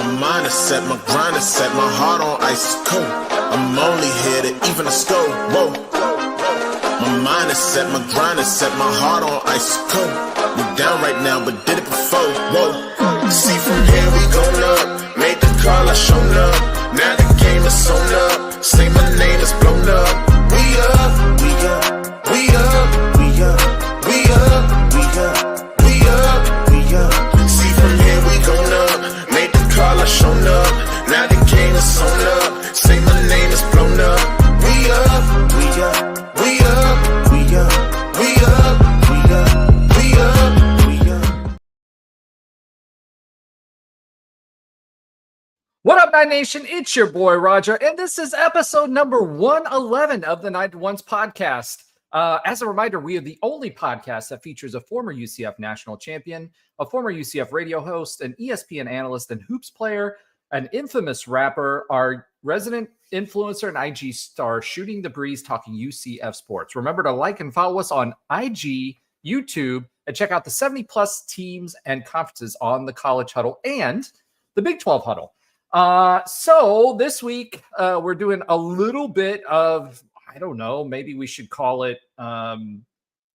mind is set, my grind is set, my heart on ice is cold. I'm only here to even a score. Whoa. My mind is set, my grind is set, my heart on ice is cold. We down right now, but did it before. Whoa. See from here we going up. Made the call, I shown up. Now the game is on up. Say my name is blown up. We up, we up, we up, we up, we up, we up, we up, we up. See from here we going up. Made the call, I shown up. Now the game is on up. Say my name is blown up. We up, we up, we up, we up, we up, we up, we up, we up. What up, Nine Nation? It's your boy Roger, and this is episode number 111 of the Night Ones podcast. As a reminder, we are the only podcast that features a former UCF national champion, a former UCF radio host, an ESPN analyst and hoops player, an infamous rapper, our resident influencer and IG star, Shooting the Breeze, talking UCF sports. Remember to like and follow us on IG, YouTube, and check out the 70-plus teams and conferences on the College Huddle and the Big 12 Huddle. So this week, we're doing a little bit of, I don't know, maybe we should call it, talking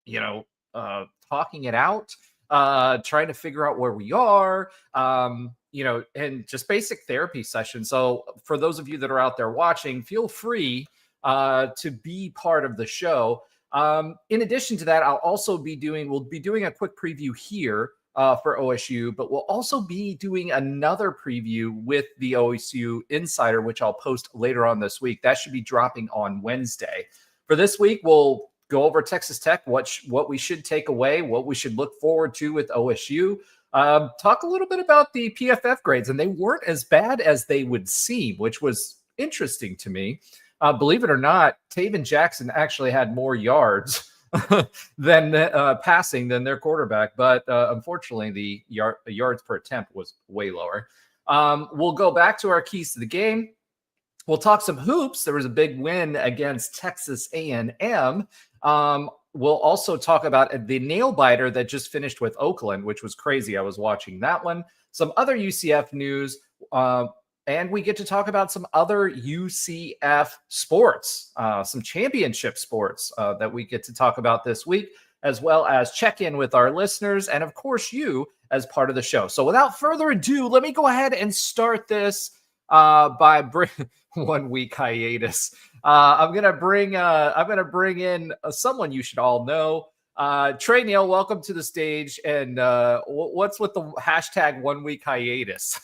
it out, trying to figure out where we are, and just basic therapy sessions. So for those of you that are out there watching, feel free to be part of the show. In addition to that, we'll be doing a quick preview here for OSU, but we'll also be doing another preview with the OSU Insider, which I'll post later on this week. That should be dropping on Wednesday. For this week, we'll go over Texas Tech, what we should take away, what we should look forward to with OSU. Talk a little bit about the PFF grades, and they weren't as bad as they would seem, which was interesting to me. Believe it or not, Taven Jackson actually had more yards than passing than their quarterback, but unfortunately the yards per attempt was way lower. We'll go back to our keys to the game. We'll talk some hoops. There was a big win against Texas A&M. We'll also talk about the nail biter that just finished with Oakland, which was crazy. I was watching that one. Some other UCF news, and we get to talk about some other UCF sports, some championship sports that we get to talk about this week, as well as check in with our listeners and, of course, you as part of the show. So without further ado, let me go ahead and start this by 1 week hiatus. I'm gonna bring in someone you should all know. Trey Neal, welcome to the stage. And what's with the hashtag 1 week hiatus?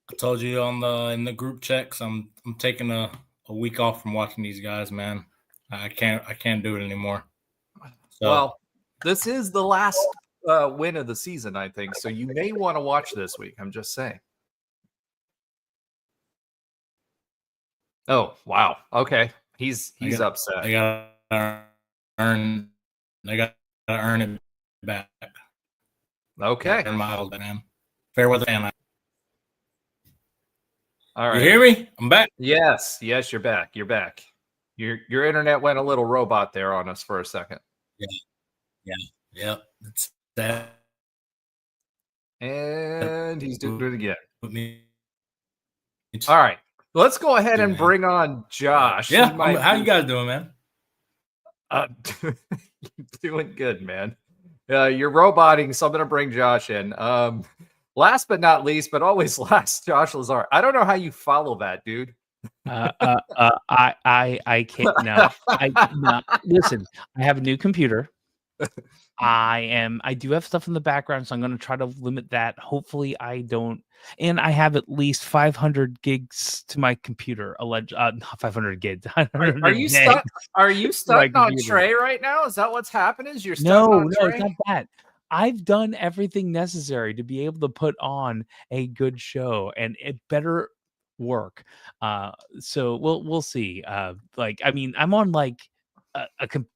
I told you in the group checks, I'm taking a week off from watching these guys, man. I can't do it anymore. So. Well, this is the last win of the season, I think. So you may want to watch this week. I'm just saying. Oh, wow. Okay. He's upset. I gotta earn it back. Okay. Earn miles, man. Fair weather fan. All right. You hear me? I'm back. Yes, you're back. You're back. Your internet went a little robot there on us for a second. Yeah. It's that. And he's doing it again. With me. All right. Let's go ahead and bring on Josh. Yeah. How you guys doing, man? Doing good, man. You're roboting, so I'm going to bring Josh in. Last but not least, but always last, Josh Lazar. I don't know how you follow that, dude. I can't. No. Listen, I have a new computer. I do have stuff in the background, so I'm going to try to limit that. Hopefully I don't. And I have at least 500 gigs to my computer. 500 gigs. Are you stuck? Are you stuck on Trey right now? Is that what's happening? Is you're stuck on Trey? No, it's not that. I've done everything necessary to be able to put on a good show, and it better work. So we'll see. I'm on like an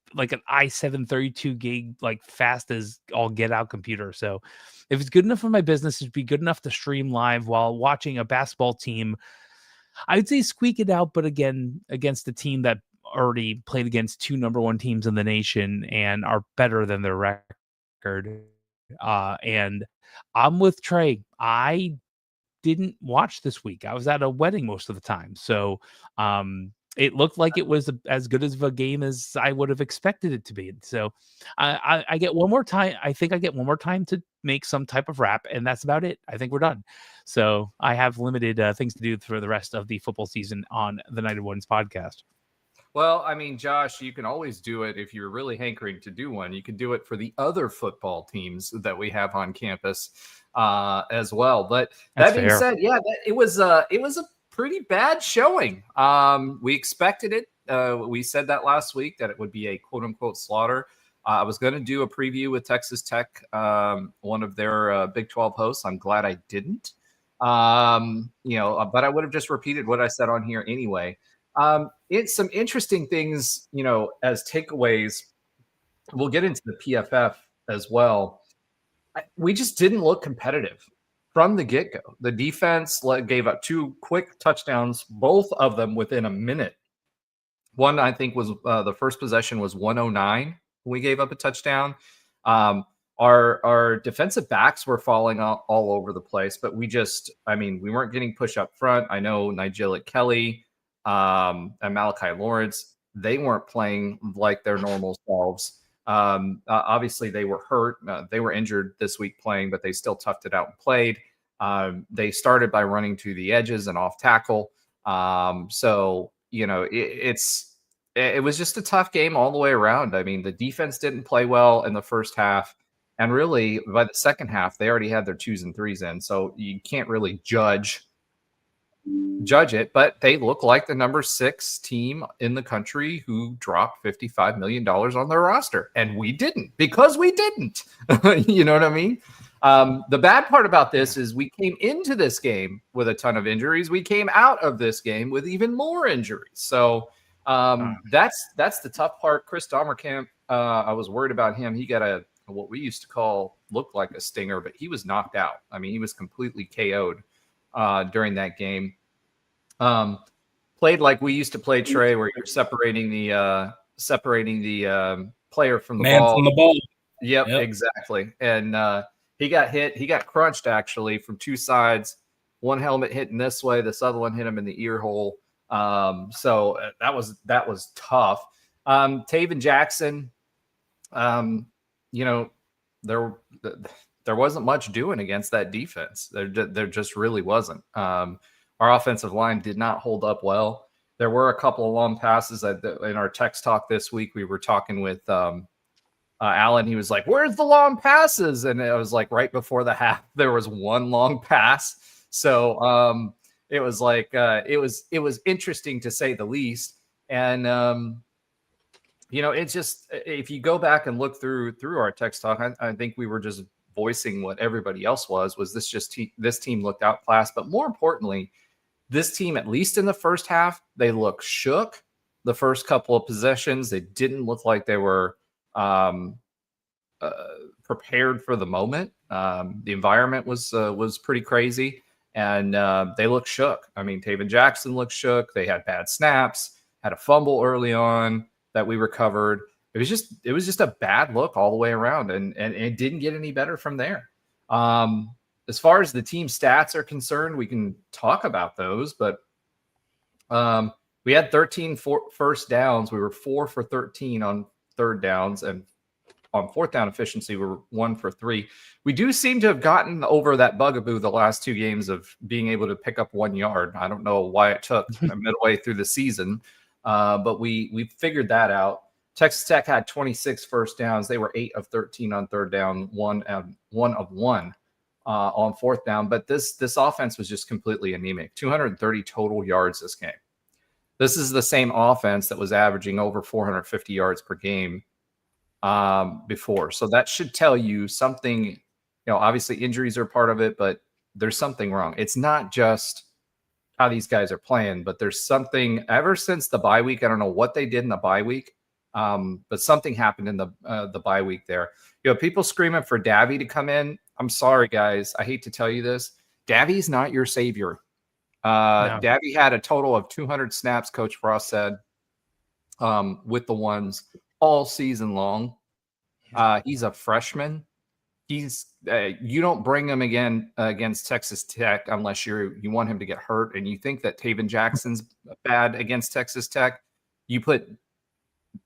i7 32 gig, like fast as all get out computer. So if it's good enough for my business, it'd be good enough to stream live while watching a basketball team. I'd say squeak it out, but again, against a team that already played against two number one teams in the nation and are better than their record. And I'm with Trey. I didn't watch this week. I was at a wedding most of the time. So it looked like it was as good as of a game as I would have expected it to be. So I get one more time. I think I get one more time to make some type of wrap, and that's about it. I think we're done. So I have limited things to do for the rest of the football season on the Night of Ones podcast. Well, I mean, Josh, you can always do it if you're really hankering to do one. You can do it for the other football teams that we have on campus as well. But that being said, yeah, it was a pretty bad showing. We expected it. We said that last week that it would be a quote unquote slaughter. I was going to do a preview with Texas Tech, one of their Big 12 hosts. I'm glad I didn't. But I would have just repeated what I said on here anyway. It's some interesting things, as takeaways. We'll get into the PFF as well. We just didn't look competitive from the get-go. The defense gave up 2 quick touchdowns, both of them within a minute. One, I think, was the first possession was 109. We gave up a touchdown. Our defensive backs were falling all over the place, but we weren't getting push up front. I know Nigel Kelly and Malachi Lawrence, they weren't playing like their normal selves. Obviously, they were hurt. They were injured this week playing, but they still toughed it out and played. They started by running to the edges and off tackle. It was just a tough game all the way around. I mean, the defense didn't play well in the first half. And really, by the second half, they already had their 2s and 3s in. So you can't really judge it, but they look like the number 6 team in the country who dropped $55 million on their roster. And we didn't, because we didn't. You know what I mean? The bad part about this is we came into this game with a ton of injuries. We came out of this game with even more injuries. So that's the tough part. Chris Domerkamp, I was worried about him. He got what we used to look like a stinger, but he was knocked out. I mean, he was completely KO'd during that game. Played like we used to play, Trey, where you're separating the player from the man ball. From the ball. Yep, Exactly. And he got hit. He got crunched actually from 2 sides. One helmet hitting this way, this other one hit him in the ear hole. So that was tough. Taven Jackson, there wasn't much doing against that defense. There just really wasn't. Our offensive line did not hold up well. There were a couple of long passes in our text talk this week. We were talking with Alan. He was like, "Where's the long passes?" And it was like right before the half, there was one long pass. So it was like it was interesting to say the least. And it's just, if you go back and look through our text talk, I think we were just voicing what everybody else was this team looked outclassed. But more importantly, this team, at least in the first half, they looked shook. The first couple of possessions, they didn't look like they were prepared for the moment. The environment was pretty crazy, and they looked shook. I mean, Taven Jackson looked shook. They had bad snaps, had a fumble early on that we recovered. It was just a bad look all the way around, and it didn't get any better from there. As far as the team stats are concerned, we can talk about those, but we had 13 first downs. We were 4 for 13 on third downs, and on fourth down efficiency, we were 1 for 3. We do seem to have gotten over that bugaboo the last 2 games of being able to pick up 1 yard. I don't know why it took midway through the season, but we figured that out. Texas Tech had 26 first downs. They were 8 of 13 on third down, 1 of 1 on fourth down. But this offense was just completely anemic. 230 total yards this game. This is the same offense that was averaging over 450 yards per game before. So that should tell you something. Obviously injuries are part of it, but there's something wrong. It's not just how these guys are playing, but there's something ever since the bye week. I don't know what they did in the bye week, but something happened in the bye week there. People screaming for Davy to come in. I'm sorry, guys. I hate to tell you this. Davy's not your savior. No. Davy had a total of 200 snaps, Coach Frost said, with the ones all season long. He's a freshman. he's you don't bring him again against Texas Tech unless you want him to get hurt, and you think that Taven Jackson's bad against Texas Tech. You put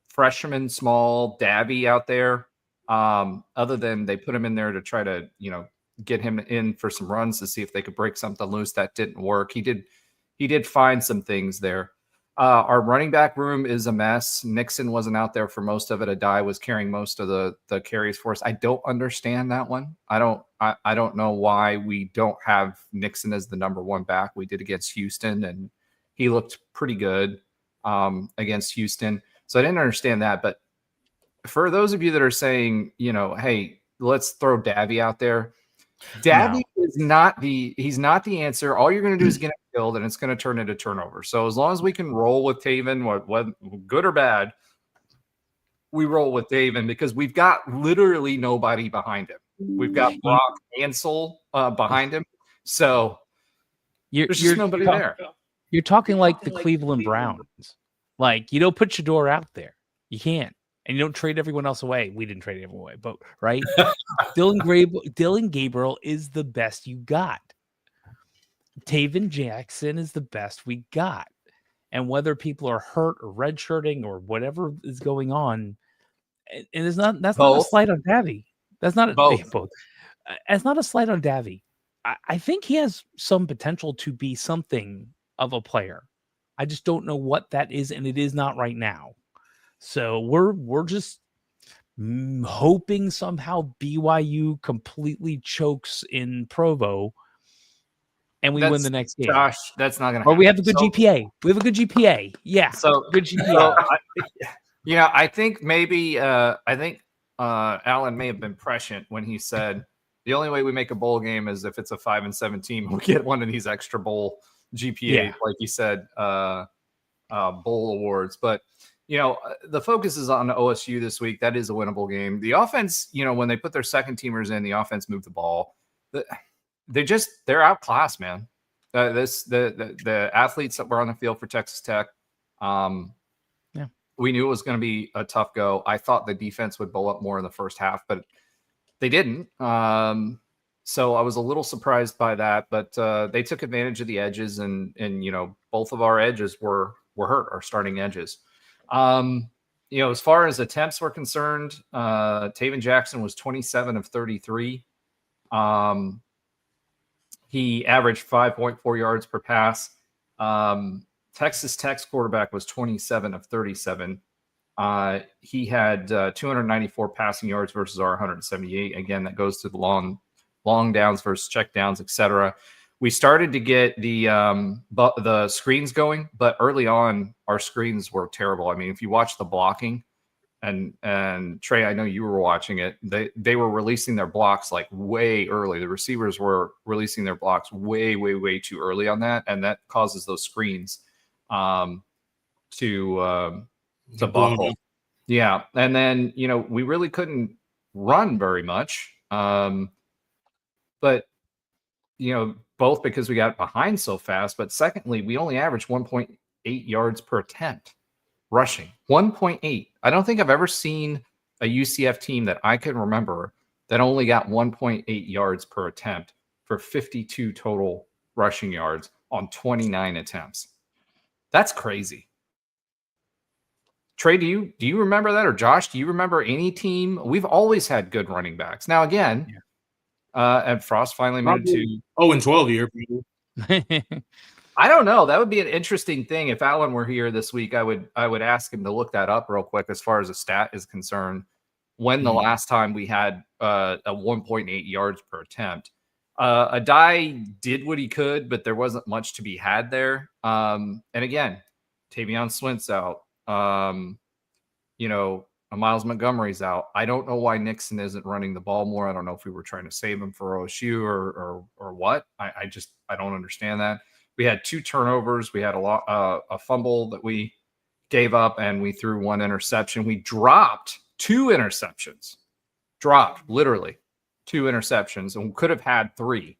freshman small Davy out there. Other than they put him in there to try to get him in for some runs to see if they could break something loose. That didn't work. He did find some things there. Our running back room is a mess. Nixon wasn't out there for most of it. Adai was carrying most of the carries for us. I don't understand that one. I don't know why we don't have Nixon as the number one back. We did against Houston, and he looked pretty good against Houston. So I didn't understand that. But for those of you that are saying, hey, let's throw Davy out there. Davy is not he's not the answer. All you're going to do is get him killed, and it's going to turn into turnover. So as long as we can roll with Taven, what good or bad, we roll with Taven because we've got literally nobody behind him. We've got Brock Ansel behind him. So there's just nobody there. You're talking like the Cleveland Browns. Like, you don't put Shador out there. You can't. And you don't trade everyone else away. We didn't trade everyone away, but right? Dylan Gabriel is the best you got. Taven Jackson is the best we got. And whether people are hurt or redshirting or whatever is going on, and it's not that's not a slight on Davy. That's not both. It's not a slight on Davy. I think he has some potential to be something of a player. I just don't know what that is, and it is not right now. So we're just hoping somehow BYU completely chokes in Provo and we win the next game. Josh, that's not going to happen. Or we have a good GPA. We have a good GPA. Yeah. So good GPA. So I think maybe Alan may have been prescient when he said the only way we make a bowl game is if it's a 5-7 team. We get one of these extra bowl GPA, like you said, bowl awards. But the focus is on OSU this week. That is a winnable game. The offense, when they put their second teamers in, the offense moved the ball. They're outclassed, man. The athletes that were on the field for Texas Tech, we knew it was going to be a tough go. I thought the defense would bowl up more in the first half, but they didn't. So I was a little surprised by that, but they took advantage of the edges, and both of our edges were hurt, our starting edges. As far as attempts were concerned, Taven Jackson was 27 of 33. He averaged 5.4 yards per pass. Texas Tech's quarterback was 27 of 37. He had 294 passing yards versus our 178. Again, that goes to the long downs versus check downs, etc. We started to get the screens going, but early on, our screens were terrible. I mean, if you watch the blocking, and Trey, I know you were watching it, they were releasing their blocks like way early. The receivers were releasing their blocks way, way, way too early on that, and that causes those screens to buckle. Yeah, and then we really couldn't run very much, but both because we got behind so fast, but secondly, we only averaged 1.8 yards per attempt rushing. 1.8. I don't think I've ever seen a UCF team that I can remember that only got 1.8 yards per attempt for 52 total rushing yards on 29 attempts. That's crazy. Trey, do you remember that? Or Josh, do you remember any team? We've always had good running backs. Now, again, and Frost finally moved to 0-12 year. I don't know. That would be an interesting thing. If Alan were here this week, I would ask him to look that up real quick as far as a stat is concerned. When the last time we had a 1.8 yards per attempt. Adai did what he could, but there wasn't much to be had there. And again, Tavion Swint's out. Miles Montgomery's out. I don't know why Nixon isn't running the ball more. I don't know if we were trying to save him for OSU or what. I don't understand that. We had 2 turnovers. We had a fumble that we gave up, and we threw 1 interception. We dropped 2 interceptions. Literally 2 interceptions, and we could have had 3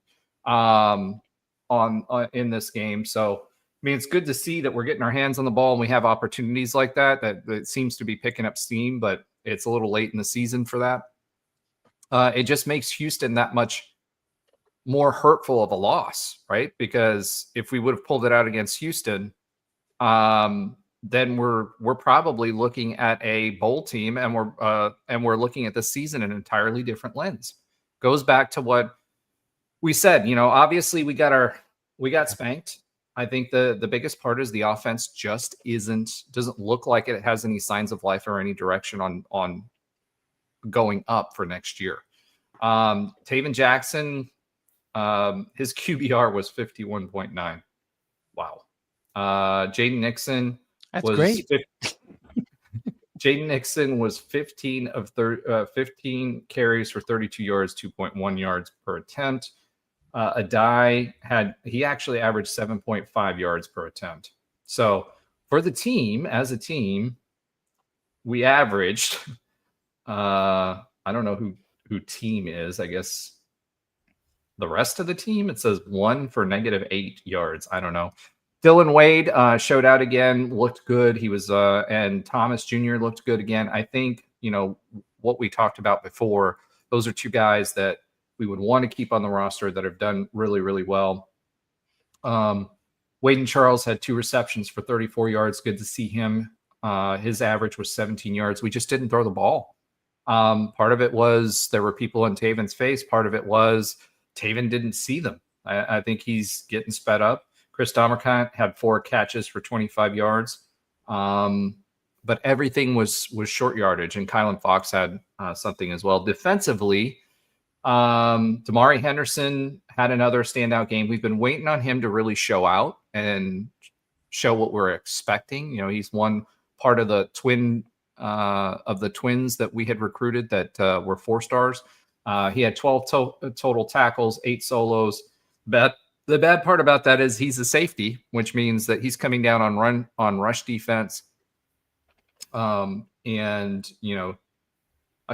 in this game. So I mean, it's good to see that we're getting our hands on the ball and we have opportunities like that. That seems to be picking up steam, but it's a little late in the season for that. it just makes Houston that much more hurtful of a loss, right? Because if we would have pulled it out against Houston, then we're probably looking at a bowl team, and we're looking at the season in an entirely different lens. Goes back to what we said. Obviously we got spanked. I think the biggest part is the offense just doesn't look like it has any signs of life or any direction on going up for next year. Taven Jackson, his QBR was 51.9. Wow. Jaden Nixon That's great. Jaden Nixon was 15 carries for 32 yards, 2.1 yards per attempt. Adai actually averaged 7.5 yards per attempt. So for the team, as a team, we averaged, I don't know who team is, I guess the rest of the team, it says 1 for -8 yards. I don't know. Dylan Wade showed out again, looked good. He was, and Thomas Jr. looked good again. I think, what we talked about before, those are two guys that we would want to keep on the roster that have done really, really well. Wade and Charles had 2 receptions for 34 yards. Good to see him. His average was 17 yards. We just didn't throw the ball. Part of it was there were people in Taven's face. Part of it was Taven didn't see them. I think he's getting sped up. Chris Domerkant had 4 catches for 25 yards. But everything was short yardage, and Kylan Fox had something as well. Defensively, Damari Henderson had another standout game. We've been waiting on him to really show out and show what we're expecting. He's one part of the twins that we had recruited that were 4-stars. He had 12 total tackles, 8 solos. But the bad part about that is he's a safety, which means that he's coming down on rush defense.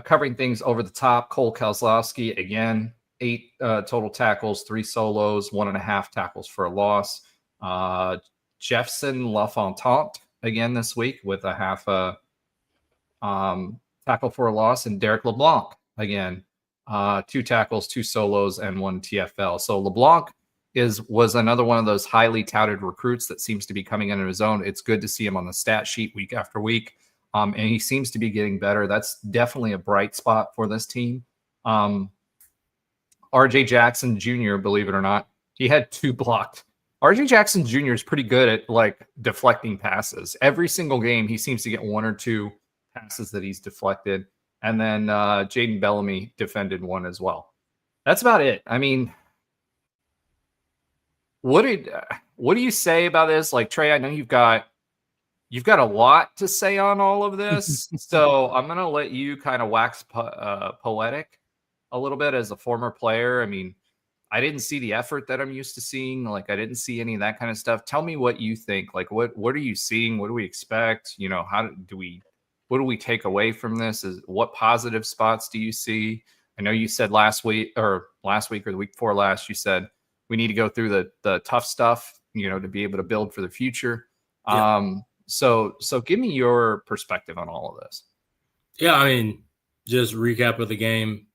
Covering things over the top. Cole Kozlowski, again, 8 total tackles, 3 solos, 1.5 tackles for a loss. Jefferson LaFontant, again this week, with a half tackle for a loss. And Derek LeBlanc, again, 2 tackles, 2 solos, and 1 TFL. So LeBlanc was another one of those highly touted recruits that seems to be coming into his own. It's good to see him on the stat sheet week after week. And he seems to be getting better. That's definitely a bright spot for this team. RJ Jackson Jr., believe it or not, he had 2 blocked. RJ Jackson Jr. is pretty good at deflecting passes. Every single game, he seems to get 1 or 2 passes that he's deflected. And then Jaden Bellamy defended 1 as well. That's about it. I mean, what do you say about this? Trey, I know you've got a lot to say on all of this, so I'm going to let you kind of wax poetic a little bit as a former player. I mean, I didn't see the effort that I'm used to seeing. I didn't see any of that kind of stuff. Tell me what you think. What are you seeing? What do we expect? What do we take away from this? What positive spots do you see? I know you said last week or the week before last, you said we need to go through the tough stuff, to be able to build for the future. Yeah. So give me your perspective on all of this. Yeah, I mean, just recap of the game.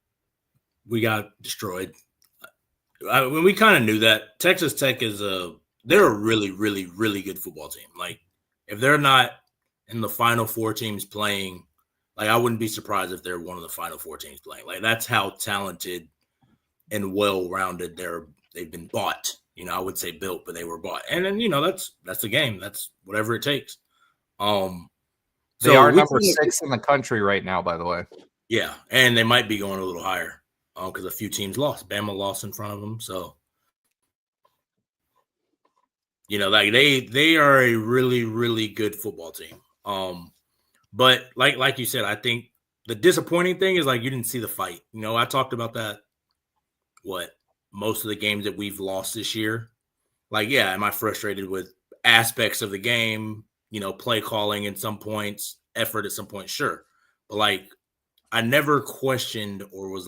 We got destroyed. We kind of knew that. Texas Tech they're a really, really, really good football team. If they're not in the Final Four teams playing, I wouldn't be surprised if they're one of the Final Four teams playing. That's how talented and well-rounded they've been bought. I would say built, but they were bought. And then, that's the game. That's whatever it takes. They are number 6 in the country right now, by the way. Yeah, and they might be going a little higher because a few teams lost. Bama lost in front of them, so they are a really, really good football team. But like you said, I think the disappointing thing is you didn't see the fight. I talked about that. Most of the games that we've lost this year, am I frustrated with aspects of the game? Play calling at some points, effort at some points, sure. But I never questioned or was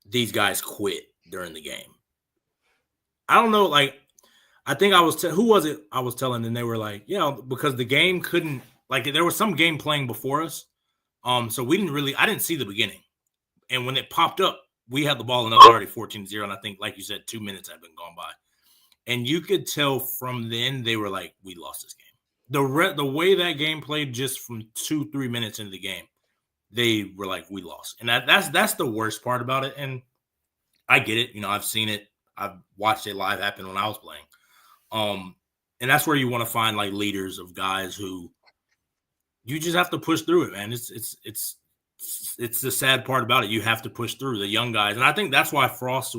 these guys quit during the game. I don't know. I think I was, who was it I was telling? And they were because the game couldn't, there was some game playing before us. So I didn't see the beginning. And when it popped up, we had the ball and it was already 14-0. And I think, like you said, 2 minutes had been gone by. And you could tell from then they were like, we lost this game. The way that game played, just from 2-3 minutes into the game, they were like, we lost. And that's the worst part about it. And I get it. I've seen it. I've watched it live happen when I was playing. And that's where you want to find like leaders of guys who you just have to push through it, man. It's the sad part about it. You have to push through the young guys. And I think that's why Frost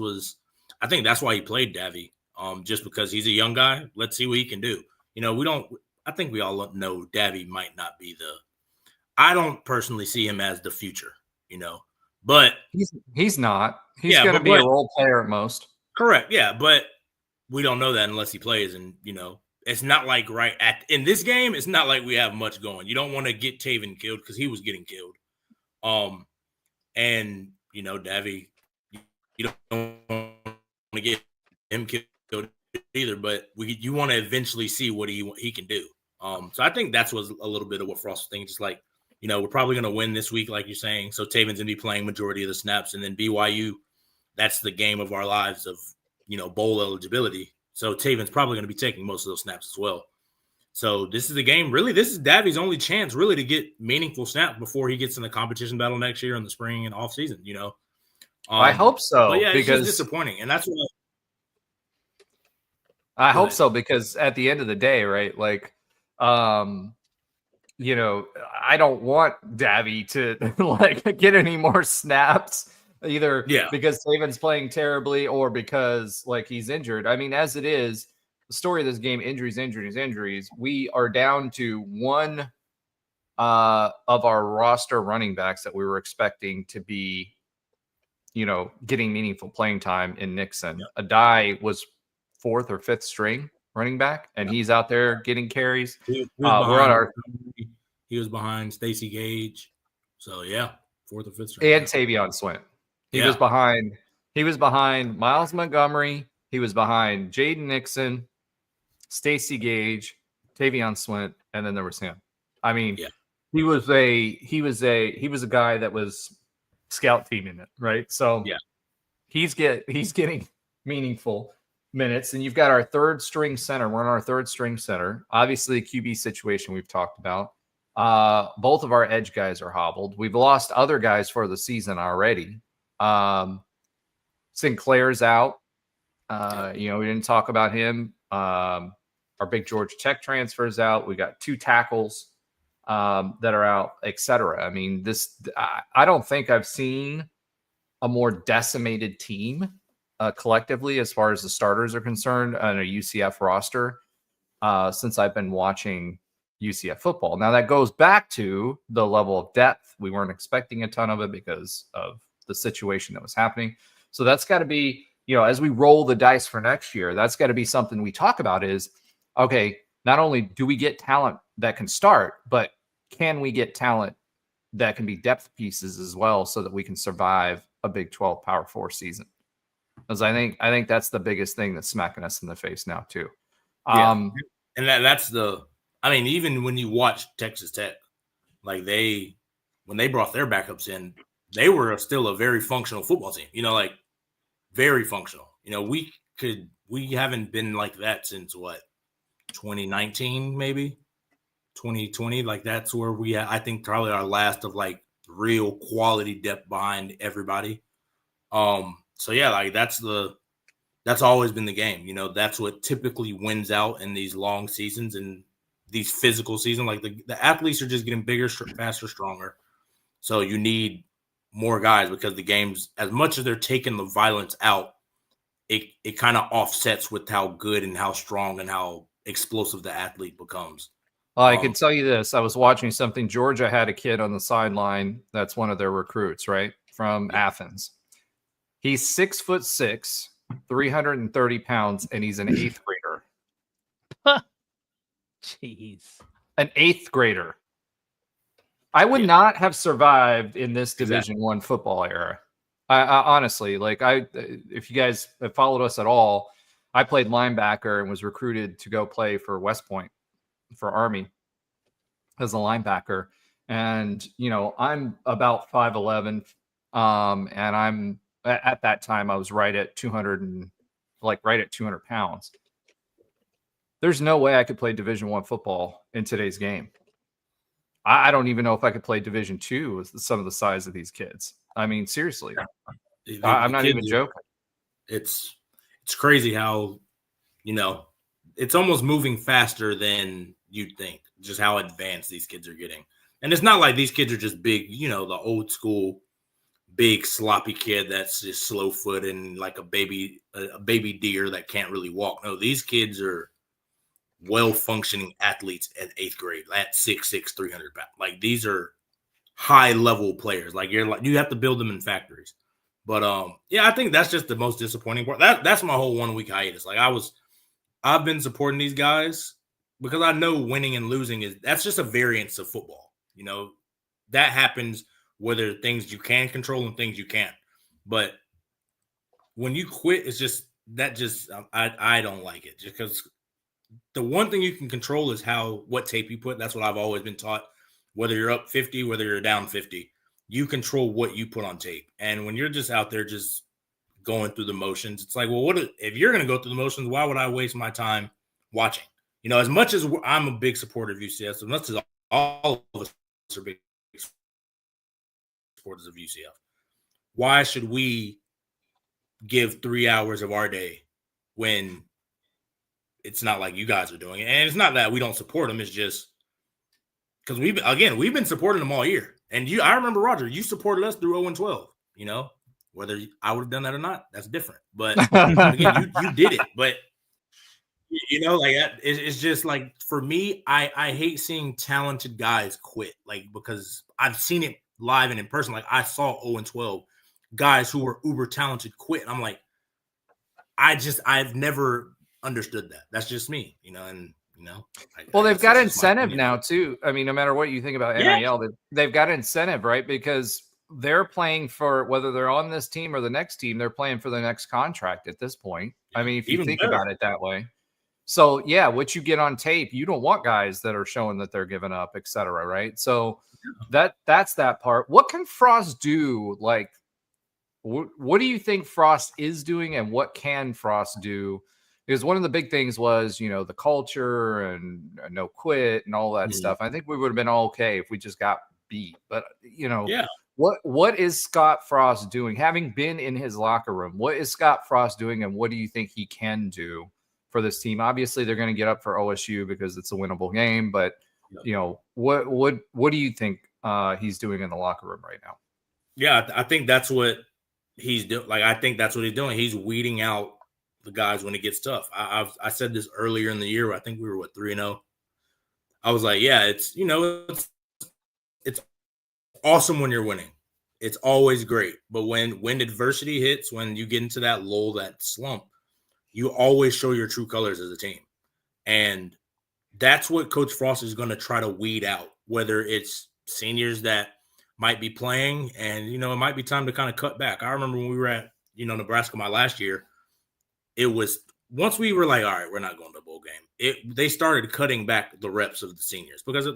that's why he played Davy. Just because he's a young guy. Let's see what he can do. I think we all know Davy might not be I don't personally see him as the future, but he's not. He's going to be a role player at most. Correct. Yeah. But we don't know that unless he plays. And, it's not like in this game, it's not like we have much going. You don't want to get Taven killed because he was getting killed. And, Davy, you don't want to get him killed either, but you want to eventually see what he can do. So I think that's was a little bit of what Frost was thinking. Just like, we're probably going to win this week, like you're saying. So Taven's going to be playing majority of the snaps, and then BYU, that's the game of our lives of, bowl eligibility. So Taven's probably going to be taking most of those snaps as well. So this is the game. Really, this is Davy's only chance really to get meaningful snaps before he gets in the competition battle next year in the spring and off season, I hope so. But yeah, because it's just disappointing. And that's what I hope so, because at the end of the day, right, like, I don't want Davy to like get any more snaps either, because Taven's playing terribly or because like he's injured. I mean, as it is, the story of this game, injuries. We are down to one of our roster running backs that we were expecting to be, getting meaningful playing time in Nixon. Adai was 4th or 5th string running back, and he's out there getting carries. He was behind Stacey Gage. So, 4th or 5th string. And Tavion Swint. He was behind Miles Montgomery. He was behind Jaden Nixon, Stacey Gage, Tavion Swint, and then there was him. I mean, he was a guy that was scout teaming it, right? So he's getting meaningful minutes, and you've got our 3rd string center. We're on our 3rd string center. Obviously, the QB situation we've talked about. Both of our edge guys are hobbled. We've lost other guys for the season already. Sinclair's out. We didn't talk about him. Our big Georgia Tech transfers out. We got 2 tackles that are out, etc. I mean, I don't think I've seen a more decimated team collectively as far as the starters are concerned on a UCF roster since I've been watching UCF football. Now that goes back to the level of depth. We weren't expecting a ton of it because of the situation that was happening. So that's got to be, as we roll the dice for next year, that's got to be something we talk about is, okay, not only do we get talent that can start, but can we get talent that can be depth pieces as well so that we can survive a Big 12 Power 4 season? Because I think that's the biggest thing that's smacking us in the face now too. And even when you watch Texas Tech, like when they brought their backups in, they were still a very functional football team, like very functional. We haven't been like that since 2019, maybe 2020. Like that's where I think probably our last of like real quality depth behind everybody. Like that's always been the game. That's what typically wins out in these long seasons and these physical seasons. Like the athletes are just getting bigger, faster, stronger. So you need more guys because the games, as much as they're taking the violence out, it kind of offsets with how good and how strong and how explosive the athlete becomes. I can tell you this. I was watching something. Georgia had a kid on the sideline. That's one of their recruits, right? From Athens. He's 6'6", 330 pounds, and he's an 8th grader. Jeez. An 8th grader. I would not have survived in this Division I football era. I honestly, if you guys have followed us at all, I played linebacker and was recruited to go play for West Point for Army as a linebacker. And, I'm about 5'11", And I'm at that time I was right at 200 and right at 200 pounds. There's no way I could play Division I football in today's game. I don't even know if I could play Division II with some of the size of these kids. I mean, seriously, I'm not even joking. It's crazy how, it's almost moving faster than you'd think, just how advanced these kids are getting. And it's not like these kids are just big, the old school, big sloppy kid that's just slow foot and like a baby deer that can't really walk. No, these kids are well-functioning athletes at 8th grade at 6'6", 300 pounds. Like, these are high-level players. Like, you have to build them in factories. But I think that's just the most disappointing part. That's my whole 1 week hiatus. Like, I've been supporting these guys because I know winning and losing that's just a variance of football. That happens whether things you can control and things you can't. But when you quit, it's just I don't like it, just because the one thing you can control is what tape you put. That's what I've always been taught. Whether you're up 50, whether you're down 50, you control what you put on tape. And when you're just out there just going through the motions, it's like, well, if you're going to go through the motions, why would I waste my time watching? As much as I'm a big supporter of UCF, as much as all of us are big supporters of UCF, why should we give 3 hours of our day when it's not like you guys are doing it? And it's not that we don't support them. It's just because we've been supporting them all year. And I remember, Roger, you supported us through 0-12. Whether I would have done that or not, that's different. But again, you did it. But it's just like, for me, I hate seeing talented guys quit. Like, because I've seen it live and in person. Like, I saw 0-12 guys who were uber talented quit. And I'm like, I've never understood that. That's just me, well, they've got incentive now too. I mean, no matter what you think about NIL, they've got incentive, right? Because they're playing for, whether they're on this team or the next team, they're playing for the next contract at this point. I mean, if you think about it that way. So yeah, what you get on tape, you don't want guys that are showing that they're giving up, et cetera, right? So that's that part. What can Frost do? Like, what do you think Frost is doing, and what can Frost do? Because one of the big things was, the culture and no quit and all that stuff. I think we would have been okay if we just got beat. But, what is Scott Frost doing? Having been in his locker room, what is Scott Frost doing, and what do you think he can do for this team? Obviously, they're going to get up for OSU because it's a winnable game. But, what do you think he's doing in the locker room right now? Yeah, I think that's what he's doing. Like, I think that's what he's doing. He's weeding out the guys when it gets tough. I said this earlier in the year. I think we were 3-0. I was like, yeah, it's awesome when you're winning. It's always great. But when adversity hits, when you get into that lull, that slump, you always show your true colors as a team. And that's what Coach Frost is going to try to weed out, whether it's seniors that might be playing and, it might be time to kind of cut back. I remember when we were at, Nebraska my last year, it was, once we were like, all right, we're not going to bowl game, they started cutting back the reps of the seniors, because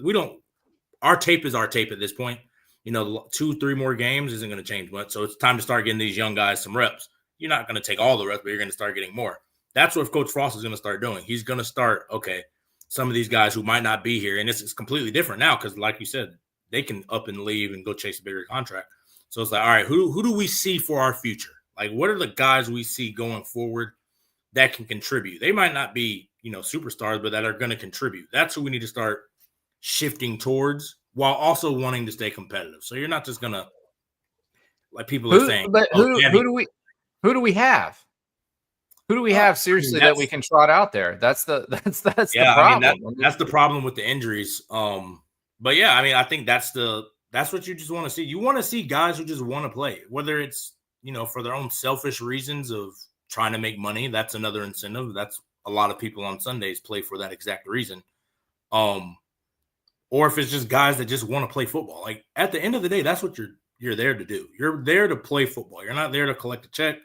our tape is our tape at this point. 2-3 more games isn't going to change much. So it's time to start getting these young guys some reps. You're not going to take all the reps, but you're going to start getting more. That's what Coach Frost is going to start doing. He's going to start, okay, some of these guys who might not be here, and it's completely different now because, like you said, they can up and leave and go chase a bigger contract. So it's like, all right, who do we see for our future? Like, what are the guys we see going forward that can contribute? They might not be, superstars, but that are going to contribute. That's who we need to start shifting towards, while also wanting to stay competitive. So you're not just going to, like people are saying. But who do we have? Who do we have seriously that we can trot out there? That's the problem. I mean, that's the problem with the injuries. But yeah, I mean, I think that's what you just want to see. You want to see guys who just want to play, whether it's, for their own selfish reasons of trying to make money. That's another incentive. That's a lot of people on Sundays play for that exact reason. Or if it's just guys that just want to play football. Like, at the end of the day, that's what you're there to do. You're there to play football. You're not there to collect a check.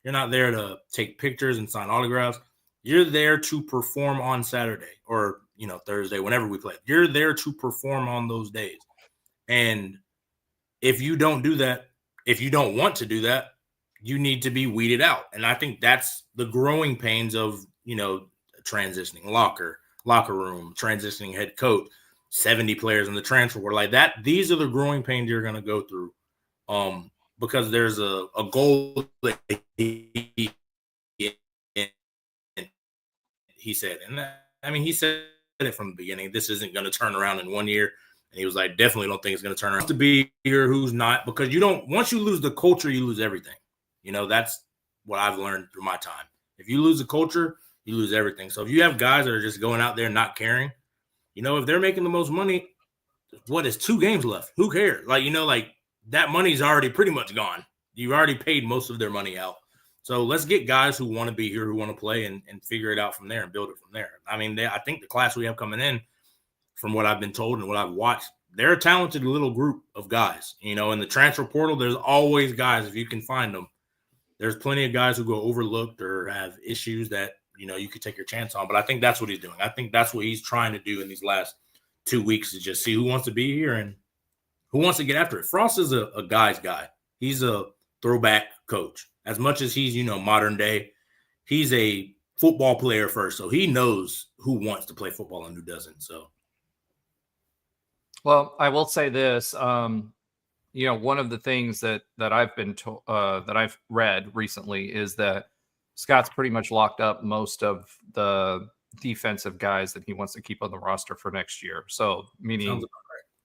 You're not there to take pictures and sign autographs. You're there to perform on Saturday or, Thursday, whenever we play. You're there to perform on those days. And if you don't do that, if you don't want to do that, you need to be weeded out. And I think that's the growing pains of, transitioning locker room, transitioning head coach, 70 players in the transfer portal like that. These are the growing pains you're going to go through. Because there's a goal that he said, and he said it from the beginning. This isn't going to turn around in 1 year. And he was like, definitely don't think it's going to turn around. To be here, who's not, because once you lose the culture, you lose everything. That's what I've learned through my time. If you lose the culture, you lose everything. So if you have guys that are just going out there not caring, if they're making the most money, what is 2 games left? Who cares? That money's already pretty much gone. You've already paid most of their money out. So let's get guys who want to be here, who want to play, and figure it out from there and build it from there. I think the class we have coming in, from what I've been told and what I've watched, they're a talented little group of guys. In the transfer portal, there's always guys, if you can find them. There's plenty of guys who go overlooked or have issues that, you could take your chance on. But I think that's what he's doing. I think that's what he's trying to do in these last 2 weeks, is just see who wants to be here and who wants to get after it. Frost is a guy's guy. He's a throwback coach. As much as he's, modern day, he's a football player first. So he knows who wants to play football and who doesn't. So. Well, I will say this, one of the things that I've been told, that I've read recently is that Scott's pretty much locked up most of the defensive guys that he wants to keep on the roster for next year. So meaning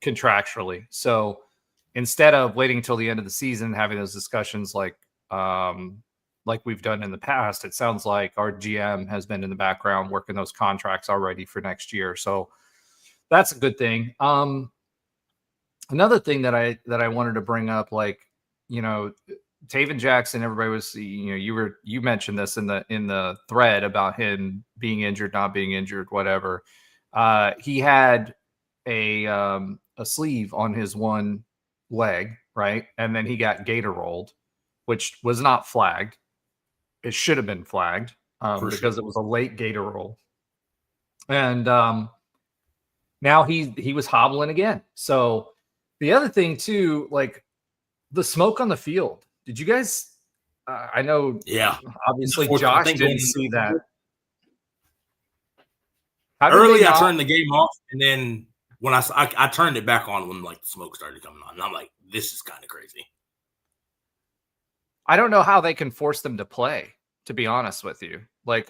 contractually. So instead of waiting until the end of the season, having those discussions like we've done in the past, it sounds like our GM has been in the background working those contracts already for next year. So that's a good thing. Another thing that I wanted to bring up, Taven Jackson, everybody was, you mentioned this in the thread about him being injured, not being injured, whatever. He had a sleeve on his one leg, right? And then he got gator rolled, which was not flagged. It should have been flagged because it was a late gator roll. And now he was hobbling again. So the other thing too, the smoke on the field. Did you guys? I know. Yeah. Obviously, Josh didn't see that. Early, I turned the game off, and then when I turned it back on when the smoke started coming on, and I'm like, this is kind of crazy. I don't know how they can force them to play, to be honest with you.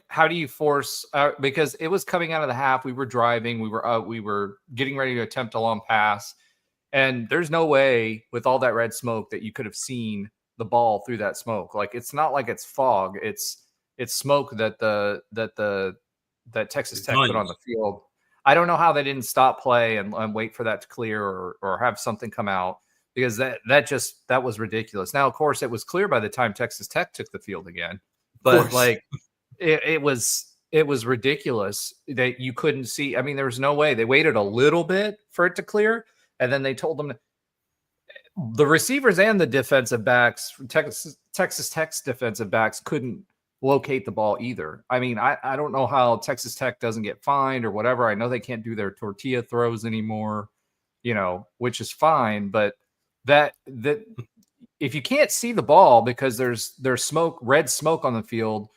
How do you force? Because it was coming out of the half. We were driving. We were getting ready to attempt a long pass, and there's no way with all that red smoke that you could have seen the ball through that smoke. it's not like it's fog. It's smoke that Texas Tech put on the field. I don't know how they didn't stop play and wait for that to clear or have something come out, because that was ridiculous. Now, of course, it was clear by the time Texas Tech took the field again, but it was ridiculous that you couldn't see. I mean, there was no way. They waited a little bit for it to clear, and then they told them the receivers and the defensive backs, Texas Tech's defensive backs, couldn't locate the ball either. I mean, I don't know how Texas Tech doesn't get fined or whatever. I know they can't do their tortilla throws anymore, which is fine, but that if you can't see the ball because there's red smoke on the field,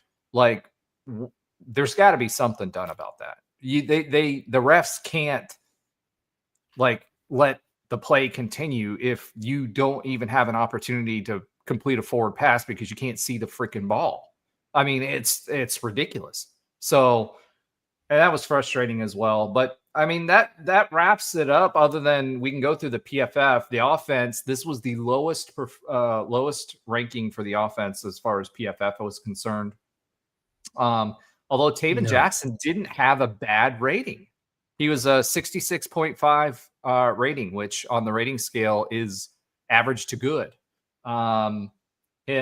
there's got to be something done about that. The refs can't let the play continue if you don't even have an opportunity to complete a forward pass because you can't see the freaking ball. I mean, it's ridiculous. So, and that was frustrating as well. But I mean, that wraps it up. Other than we can go through the PFF, the offense. This was the lowest ranking for the offense as far as PFF was concerned. Although Taven Jackson didn't have a bad rating, he was a 66.5 rating, which on the rating scale is average to good.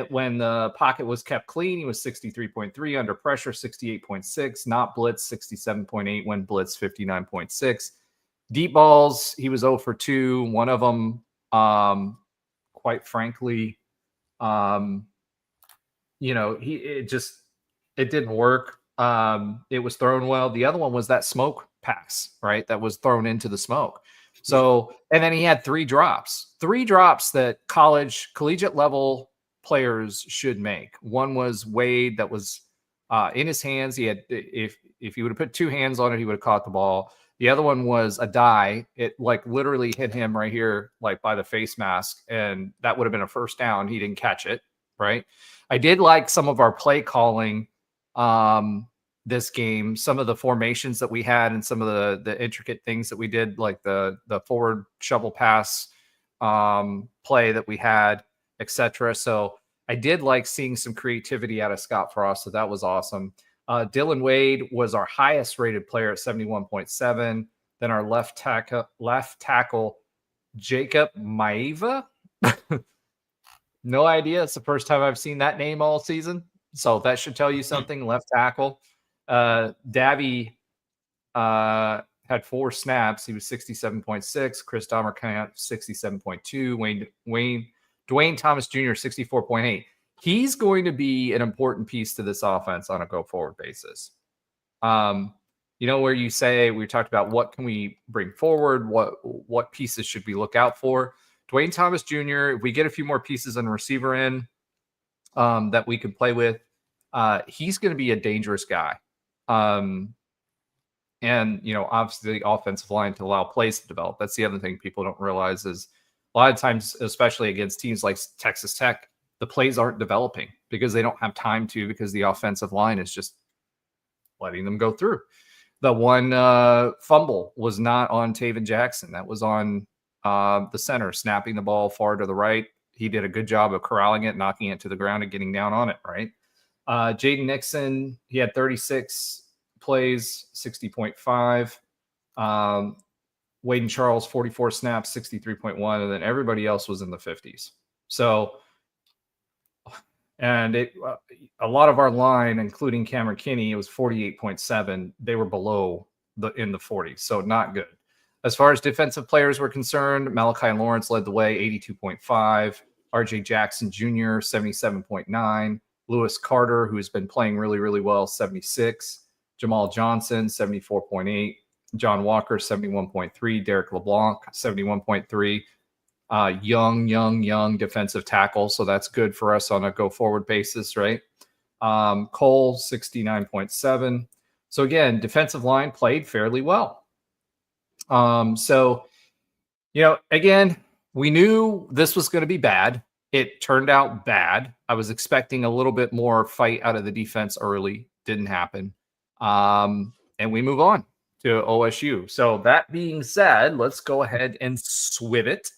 When the pocket was kept clean, he was 63.3. Under pressure, 68.6. Not blitz, 67.8. When blitz, 59.6. Deep balls, he was 0 for 2. One of them, quite frankly, it didn't work. It was thrown well. The other one was that smoke pass, right? That was thrown into the smoke. So, and then he had three drops that collegiate level players should make. One was Wade that was in his hands. He had, if he would have put two hands on it, he would have caught the ball. The other one was a die. It like literally hit him right here, like by the face mask, and that would have been a first down. He didn't catch it, right? I did like some of our play calling this game, some of the formations that we had and some of the intricate things that we did, like the forward shovel pass play that we had, etc. So I did like seeing some creativity out of Scott Frost, so that was awesome. Dylan Wade was our highest rated player at 71.7. Then our left tackle Jacob Maiva. No idea. It's the first time I've seen that name all season, so that should tell you something. Left tackle. Davy had 4 snaps. He was 67.6. Chris Domerkamp 67.2. Dwayne Thomas Jr. 64.8. He's going to be an important piece to this offense on a go-forward basis. Where you say we talked about what can we bring forward, what pieces should we look out for. Dwayne Thomas Jr., if we get a few more pieces on the receiver end that we can play with, he's going to be a dangerous guy. And, obviously the offensive line to allow plays to develop. That's the other thing people don't realize is a lot of times, especially against teams like Texas Tech, the plays aren't developing because they don't have time to, because the offensive line is just letting them go through. The one fumble was not on Taven Jackson. That was on the center, snapping the ball far to the right. He did a good job of corralling it, knocking it to the ground and getting down on it, right? Jaden Nixon, he had 36 plays, 60.5. Wade and Charles, 44 snaps, 63.1. And then everybody else was in the 50s. So, and a lot of our line, including Cameron Kinney, it was 48.7. They were below in the 40s. So not good. As far as defensive players were concerned, Malachi Lawrence led the way, 82.5. RJ Jackson Jr., 77.9. Lewis Carter, who has been playing really, really well, 76. Jamal Johnson, 74.8. John Walker, 71.3. Derek LeBlanc, 71.3. Young defensive tackle. So that's good for us on a go-forward basis, right? Cole, 69.7. So again, defensive line played fairly well. Again, we knew this was going to be bad. It turned out bad. I was expecting a little bit more fight out of the defense early. Didn't happen. And we move on to OSU. So that being said, let's go ahead and swim it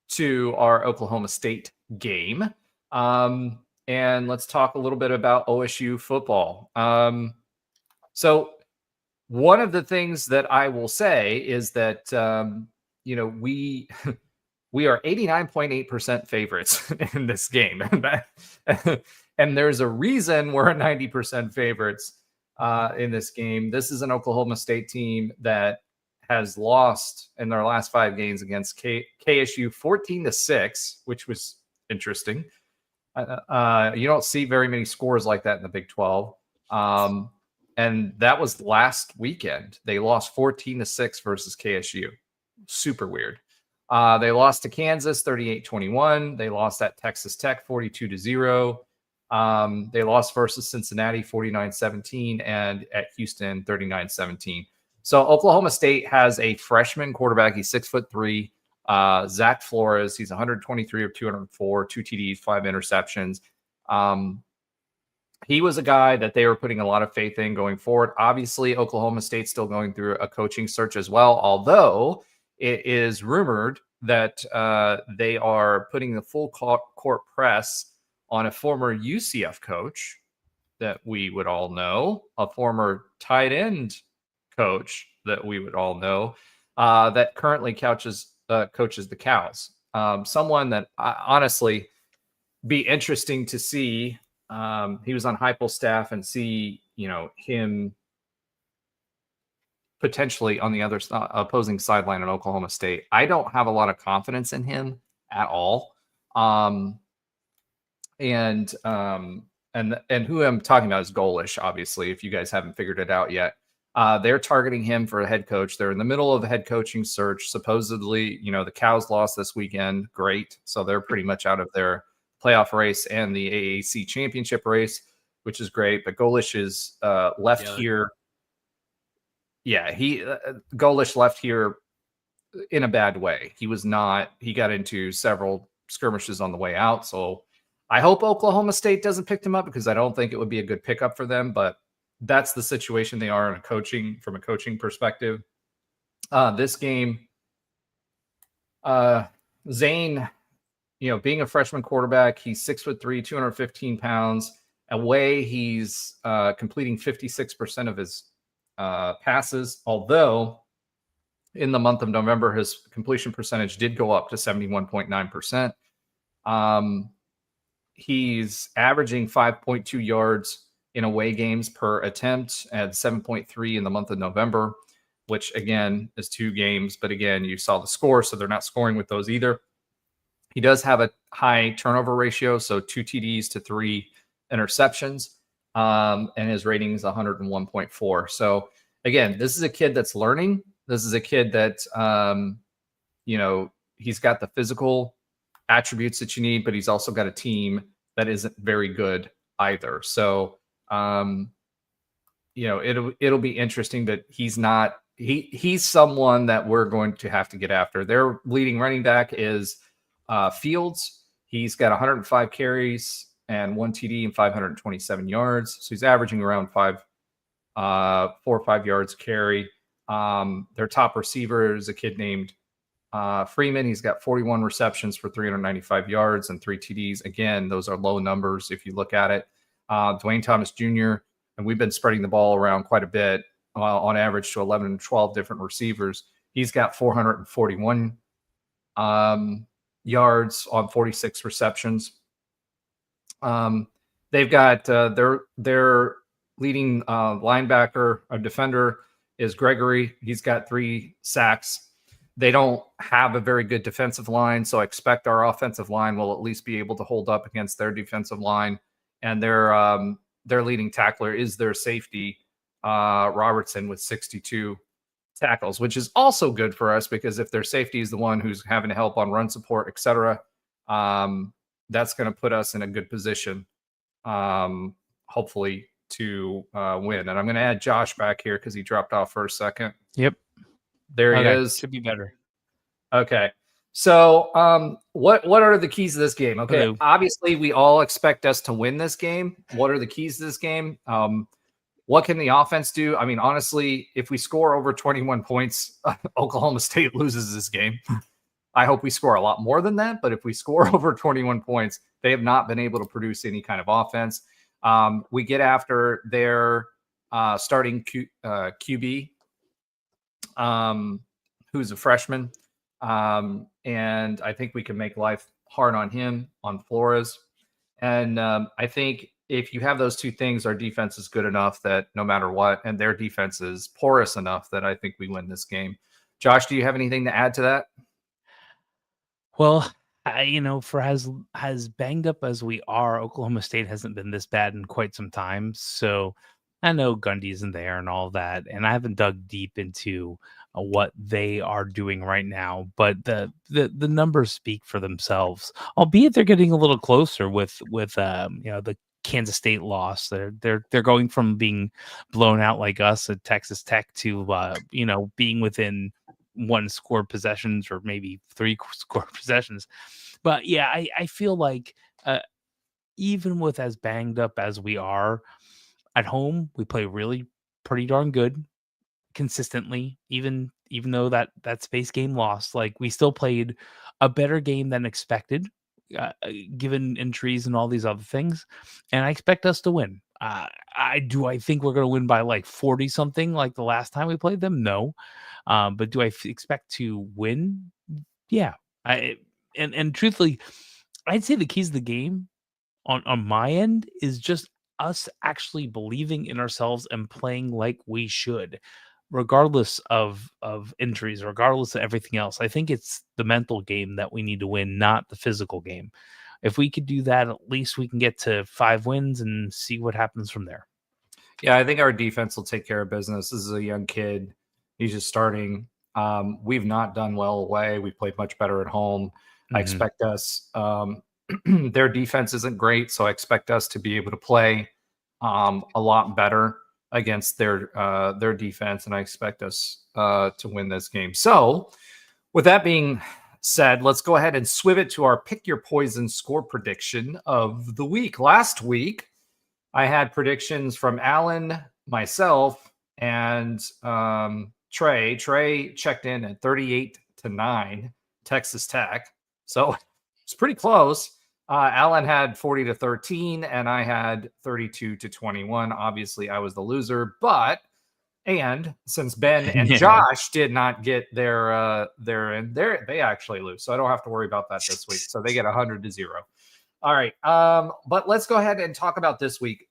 to our Oklahoma State game. And let's talk a little bit about OSU football. So one of the things that I will say is that, we are 89.8% favorites in this game. And there's a reason we're 90% favorites in this game. This is an Oklahoma State team that has lost in their last 5 games against KSU 14-6, which was interesting. You don't see very many scores like that in the Big 12. And that was last weekend. They lost 14-6 versus KSU. Super weird. They lost to Kansas 38-21. They lost at Texas Tech 42-0. They lost versus Cincinnati 49-17 and at Houston 39-17. So Oklahoma State has a freshman quarterback. He's 6'3". Zach Flores. He's 123 of 204, 2 TDs, 5 interceptions. He was a guy that they were putting a lot of faith in going forward. Obviously, Oklahoma State's still going through a coaching search as well, although it is rumored that they are putting the full court press on a former UCF coach that we would all know, a former tight end coach that we would all know, that currently coaches the Cows. Someone that honestly be interesting to see. He was on Heupel's staff and see, him potentially on the other opposing sideline at Oklahoma State. I don't have a lot of confidence in him at all. And who I'm talking about is Golish, obviously, if you guys haven't figured it out yet. They're targeting him for a head coach. They're in the middle of a head coaching search. Supposedly, the Cows lost this weekend. Great. So they're pretty much out of their playoff race and the AAC championship race, which is great. But Golish is left here. Yeah, Golish left here in a bad way. He got into several skirmishes on the way out. So I hope Oklahoma State doesn't pick him up, because I don't think it would be a good pickup for them, but that's the situation they are from a coaching perspective. This game, Zane, being a freshman quarterback, he's 6'3", 215 pounds. Away, he's completing 56% of his passes, although in the month of November, his completion percentage did go up to 71.9%. He's averaging 5.2 yards in away games per attempt, at 7.3 in the month of November, which again is 2 games. But again, you saw the score, so they're not scoring with those either. He does have a high turnover ratio, so 2 TDs to 3 interceptions, and his rating is 101.4. So again, this is a kid that's learning. This is a kid that, he's got the physical attributes that you need, but he's also got a team that isn't very good either. So, it'll be interesting, but he's someone that we're going to have to get after. Their leading running back is Fields. He's got 105 carries and 1 TD and 527 yards. So he's averaging around 4 or 5 yards carry. Their top receiver is a kid named Freeman. He's got 41 receptions for 395 yards and 3 TDs. Again, those are low numbers if you look at it. Dwayne Thomas Jr., and we've been spreading the ball around quite a bit, on average to 11 and 12 different receivers. He's got 441 yards on 46 receptions. They've got their leading linebacker, a defender, is Gregory. He's got 3 sacks. They don't have a very good defensive line, so I expect our offensive line will at least be able to hold up against their defensive line. And their leading tackler is their safety, Robertson, with 62 tackles, which is also good for us, because if their safety is the one who's having to help on run support, etc., that's going to put us in a good position, hopefully, to win. And I'm going to add Josh back here because he dropped off for a second. Yep. There he is. Should be better. Okay. So what are the keys to this game? Okay. Hello. Obviously, we all expect us to win this game. What are the keys to this game? What can the offense do? I mean, honestly, if we score over 21 points, Oklahoma State loses this game. I hope we score a lot more than that. But if we score over 21 points, they have not been able to produce any kind of offense. We get after their starting QB, who's a freshman. And I think we can make life hard on him, on Flores. And I think if you have those 2 things, our defense is good enough that no matter what, and their defense is porous enough that I think we win this game. Josh, do you have anything to add to that? Well, for as banged up as we are, Oklahoma State hasn't been this bad in quite some time. So I know Gundy isn't there and all that, and I haven't dug deep into what they are doing right now. But the numbers speak for themselves. Albeit they're getting a little closer with the Kansas State loss. They're going from being blown out like us at Texas Tech to being within 1 score possessions or maybe 3 score possessions. But yeah, I feel like even with as banged up as we are, at home we play really pretty darn good consistently, even though that space game lost. Like, we still played a better game than expected, given injuries and all these other things, and I expect us to win. I think we're going to win by like 40 something like the last time we played them? No. But do I expect to win? Yeah. And truthfully, I'd say the keys to the game on my end is just us actually believing in ourselves and playing like we should, regardless of injuries, regardless of everything else. I think it's the mental game that we need to win, not the physical game. If we could do that, at least we can get to 5 wins and see what happens from there. Yeah, I think our defense will take care of business. This is a young kid. He's just starting. We've not done well away. We've played much better at home. I Mhm. expect us. Their defense isn't great, so I expect us to be able to play a lot better against their defense, and I expect us to win this game. So, with that being said, let's go ahead and swim it to our pick your poison score prediction of the week. Last week, I had predictions from Alan, myself, and Trey. Trey checked in at 38-9, Texas Tech. So it's pretty close. Alan had 40-13, and I had 32-21. Obviously, I was the loser, and since Ben and Yeah. Josh did not get they actually lose, so I don't have to worry about that this week. So they get 100-0. All right. But let's go ahead and talk about this week.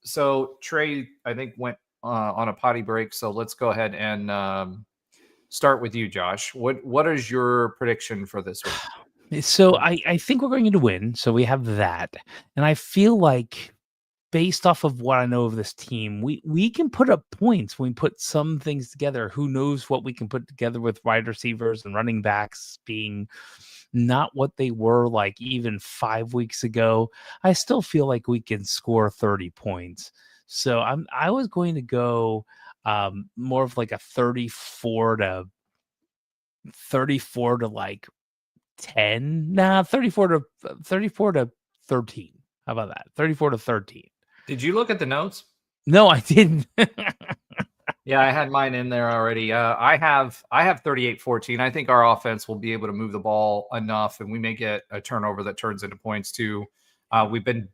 So Trey, I think, went on a potty break. So let's go ahead and start with you, Josh. What is your prediction for this week? So I think we're going to win. So we have that. And I feel like based off of what I know of this team, we can put up points when we put some things together. Who knows what we can put together with wide receivers and running backs being not what they were like even 5 weeks ago. I still feel like we can score 30 points. So I was going to go more of like a 34 to like 10. Nah, 34 to 13. How about that? 34 to 13. Did you look at the notes? No, I didn't. Yeah, I had mine in there already. I have 38-14. I think our offense will be able to move the ball enough, and we may get a turnover that turns into points too. We've been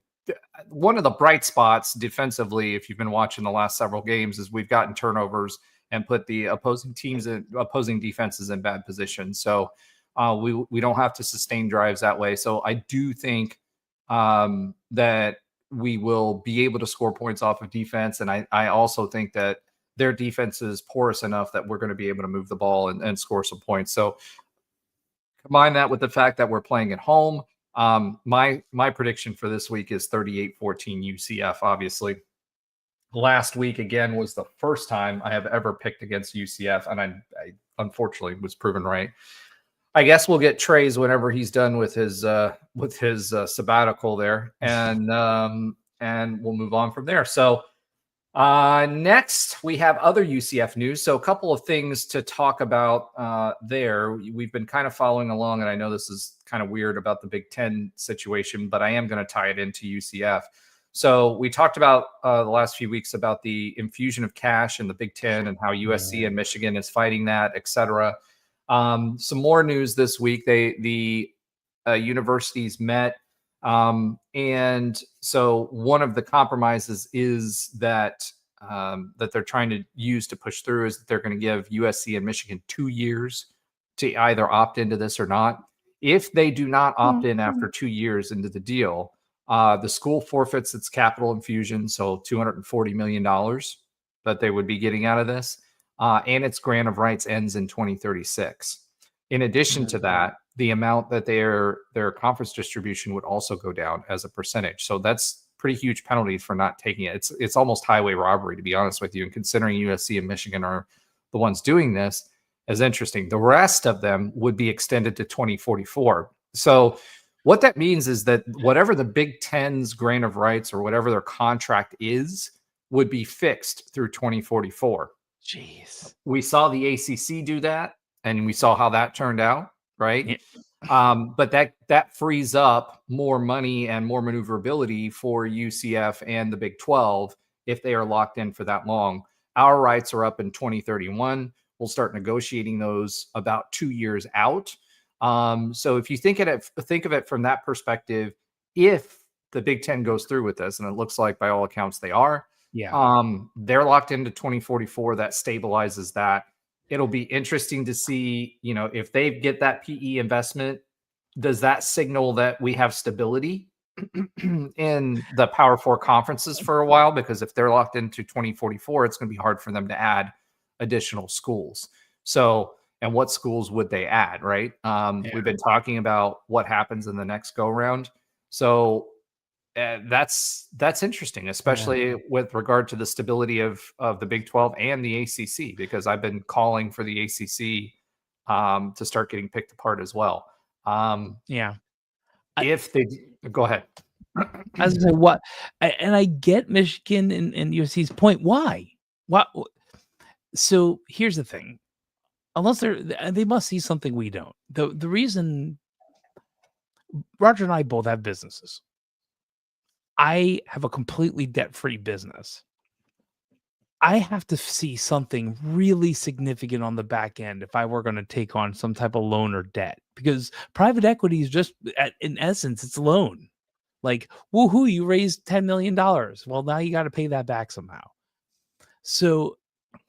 one of the bright spots defensively, if you've been watching the last several games, is we've gotten turnovers and put the opposing defenses in bad positions. So we don't have to sustain drives that way. So I do think that we will be able to score points off of defense, and I also think that their defense is porous enough that we're going to be able to move the ball and score some points. So combine that with the fact that we're playing at home. My prediction for this week is 38-14 UCF. Obviously, last week again was the first time I have ever picked against UCF, and I unfortunately was proven right. I guess we'll get Trey's whenever he's done with his sabbatical there, and we'll move on from there. So next we have other UCF news. So a couple of things to talk about there. We've been kind of following along, and I know this is kind of weird about the Big Ten situation, but I am going to tie it into UCF. So we talked about the last few weeks about the infusion of cash in the Big Ten and how USC and Michigan is fighting that, et cetera. Some more news this week. The universities met. And so one of the compromises is that they're trying to use to push through is that they're going to give USC and Michigan 2 years to either opt into this or not. If they do not opt in after 2 years into the deal, the school forfeits its capital infusion, so $240 million that they would be getting out of this, and its grant of rights ends in 2036. In addition to that, the amount that their conference distribution would also go down as a percentage. So that's pretty huge penalty for not taking it. It's almost highway robbery, to be honest with you. And considering USC and Michigan are the ones doing this, is interesting. The rest of them would be extended to 2044. So what that means is that whatever the Big Ten's grant of rights or whatever their contract is would be fixed through 2044. Jeez. We saw the ACC do that, and we saw how that turned out, right? Yeah. But that frees up more money and more maneuverability for UCF and the Big 12 if they are locked in for that long. Our rights are up in 2031. We'll start negotiating those about 2 years out. So if you think of it from that perspective, if the Big Ten goes through with this, and it looks like by all accounts they are, they're locked into 2044. That stabilizes that. It'll be interesting to see, if they get that PE investment, does that signal that we have stability in the Power Four conferences for a while? Because if they're locked into 2044, it's going to be hard for them to add additional schools. So, and what schools would they add, right? We've been talking about what happens in the next go round. So that's interesting, especially with regard to the stability of the Big 12 and the ACC, because I've been calling for the ACC to start getting picked apart as well. Yeah. If they go ahead. As I say, what, and I get Michigan and USC's point. Why? What? So here's the thing: unless they must see something we don't. The reason Roger and I both have businesses. I have a completely debt-free business. I have to see something really significant on the back end if I were going to take on some type of loan or debt, because private equity is just, in essence, it's a loan. Like, woohoo, you raised $10 million. Well, now you got to pay that back somehow. So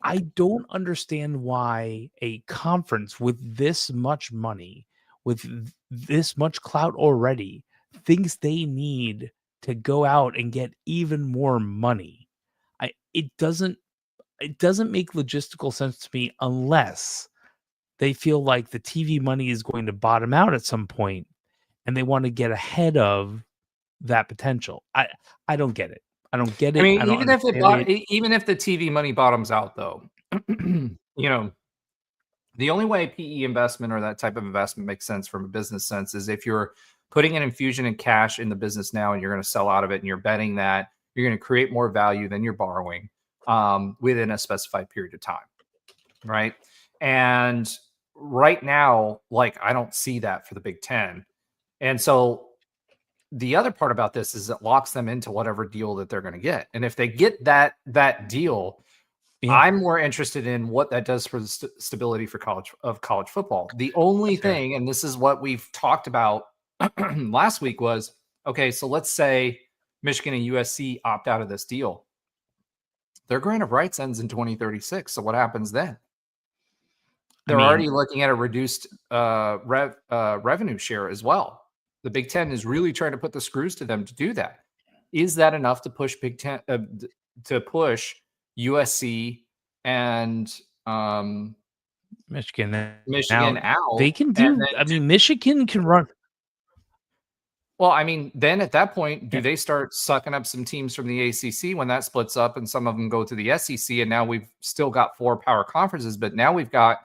I don't understand why a conference with this much money, with this much clout already, thinks they need to go out and get even more money. It doesn't make logistical sense to me unless they feel like the TV money is going to bottom out at some point and they want to get ahead of that potential. I don't get it. I don't get it. I mean, even if even if the TV money bottoms out, though, you know, the only way PE investment or that type of investment makes sense from a business sense is if you're putting an infusion in cash in the business now and you're going to sell out of it and you're betting that you're going to create more value than you're borrowing within a specified period of time, right? And right now, like, I don't see that for the Big Ten. And so the other part about this is it locks them into whatever deal that they're going to get. And if they get that deal, I'm more interested in what that does for the stability for college football. The only thing, and this is what we've talked about last week, was, okay, so let's say Michigan and USC opt out of this deal. Their grant of rights ends in 2036. So what happens then? They're already looking at a reduced revenue share as well. The Big Ten is really trying to put the screws to them to do that. Is that enough to push Big Ten to push USC and Michigan out? They can do. I mean, Michigan can run. Well, I mean, then at that point, do they start sucking up some teams from the ACC when that splits up and some of them go to the SEC? And now we've still got 4 power conferences, but now we've got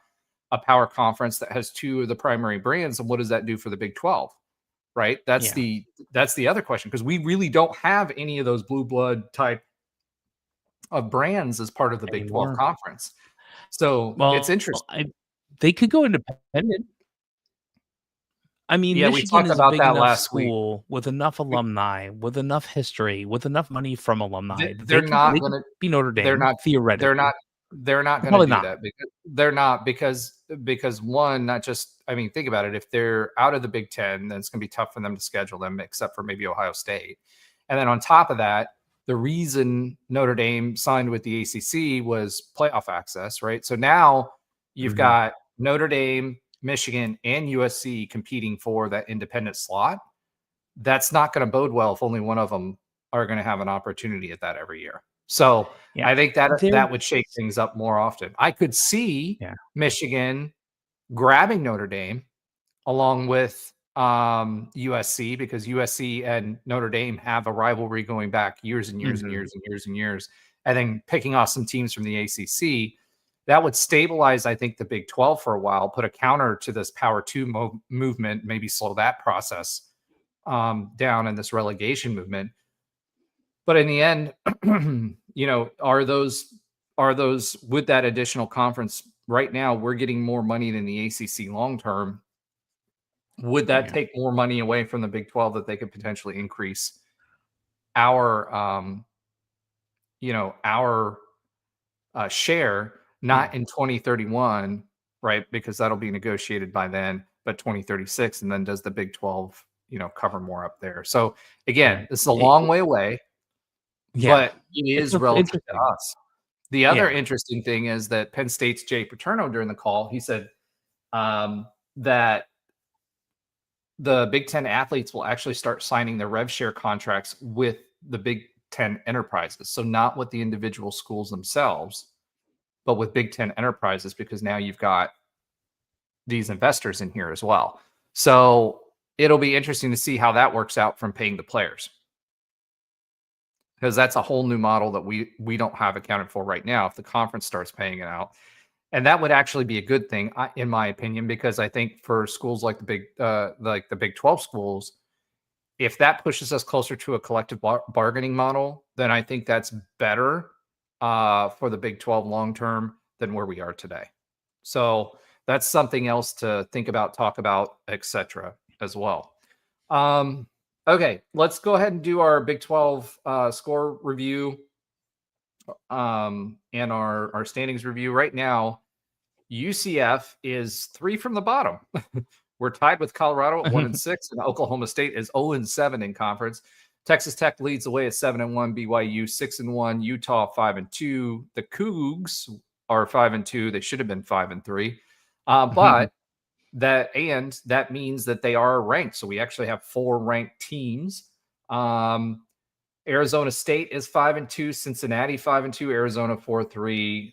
a power conference that has 2 of the primary brands. And what does that do for the Big 12? Right? That's the other question, because we really don't have any of those blue blood type of brands as part of the Big 12 conference. So it's interesting. They could go independent. I mean, Michigan is a big enough school with enough alumni, with enough history, with enough money from alumni. They're not going to be Notre Dame. They're not theoretically. They're not going to do that because one, not just, I mean, think about it. If they're out of the Big Ten, then it's going to be tough for them to schedule them, except for maybe Ohio State. And then on top of that, the reason Notre Dame signed with the ACC was playoff access, right? So now you've got Notre Dame, Michigan, and USC competing for that independent slot. That's not going to bode well if only one of them are going to have an opportunity at that every year. So I think that would shake things up more often. I could see Michigan grabbing Notre Dame along with USC, because USC and Notre Dame have a rivalry going back years and years and years and years and years, and then picking off some teams from the ACC. That would stabilize, I think, the Big 12 for a while, put a counter to this Power 2 movement, maybe slow that process down in this relegation movement. But in the end, you know, are those with that additional conference right now, we're getting more money than the ACC long term. Would that take more money away from the Big 12 that they could potentially increase our share? Not in 2031, right? Because that'll be negotiated by then, but 2036. And then does the Big 12, cover more up there? So again, this is a long way away, but it is relative to us. The other interesting thing is that Penn State's Jay Paterno during the call, he said that the Big Ten athletes will actually start signing their rev share contracts with the Big Ten enterprises. So not with the individual schools themselves, but with Big Ten enterprises, because now you've got these investors in here as well. So it'll be interesting to see how that works out from paying the players. because that's a whole new model that we don't have accounted for right now if the conference starts paying it out. And that would actually be a good thing, in my opinion, because I think for schools like the Big 12 schools, if that pushes us closer to a collective bargaining model, then I think that's better for the Big 12 long term than where we are today. So that's something else to think about, talk about, etc. as well. Okay, let's go ahead and do our Big 12 score review and our standings review. Right now, UCF is 3 from the bottom. We're tied with Colorado at 1-6, and Oklahoma State is 0-7 in conference. Texas Tech leads the way at 7-1, BYU 6-1, Utah 5-2. The Cougs are 5-2. They should have been 5-3, but that means that they are ranked. So we actually have 4 ranked teams. Arizona State is 5-2, Cincinnati 5-2, Arizona 4-3,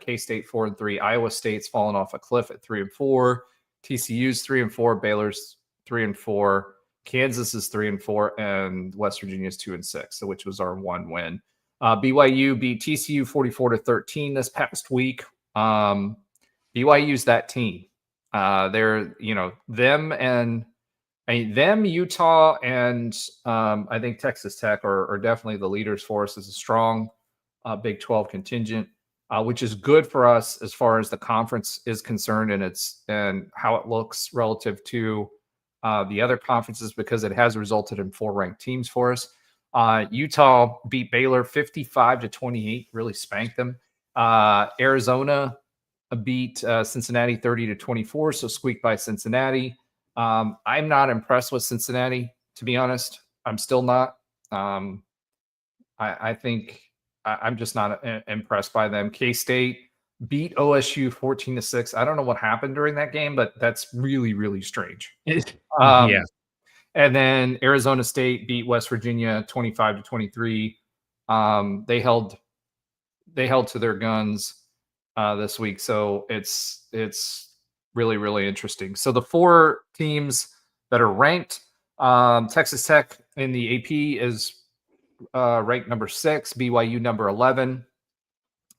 K-State 4-3, Iowa State's fallen off a cliff at 3-4, TCU's 3-4, Baylor's 3-4, Kansas is 3-4, and West Virginia's 2-6, so which was our one win. BYU beat TCU 44-13 this past week. BYU's that team. They're them, Utah, and I think Texas Tech are definitely the leaders for us as a strong Big 12 contingent, which is good for us as far as the conference is concerned and how it looks relative to the other conferences, because it has resulted in 4 ranked teams for us. Utah beat Baylor 55-28, really spanked them. Arizona beat Cincinnati 30-24, so squeaked by Cincinnati. I'm not impressed with Cincinnati, to be honest. I'm still not. I think I'm just not impressed by them. K-State beat OSU 14-6. I don't know what happened during that game, but that's really, really strange. Yeah. And then Arizona State beat West Virginia 25-23. They held to their guns this week, so it's really, really interesting. So the 4 teams that are ranked, Texas Tech in the AP is ranked number 6, BYU number 11,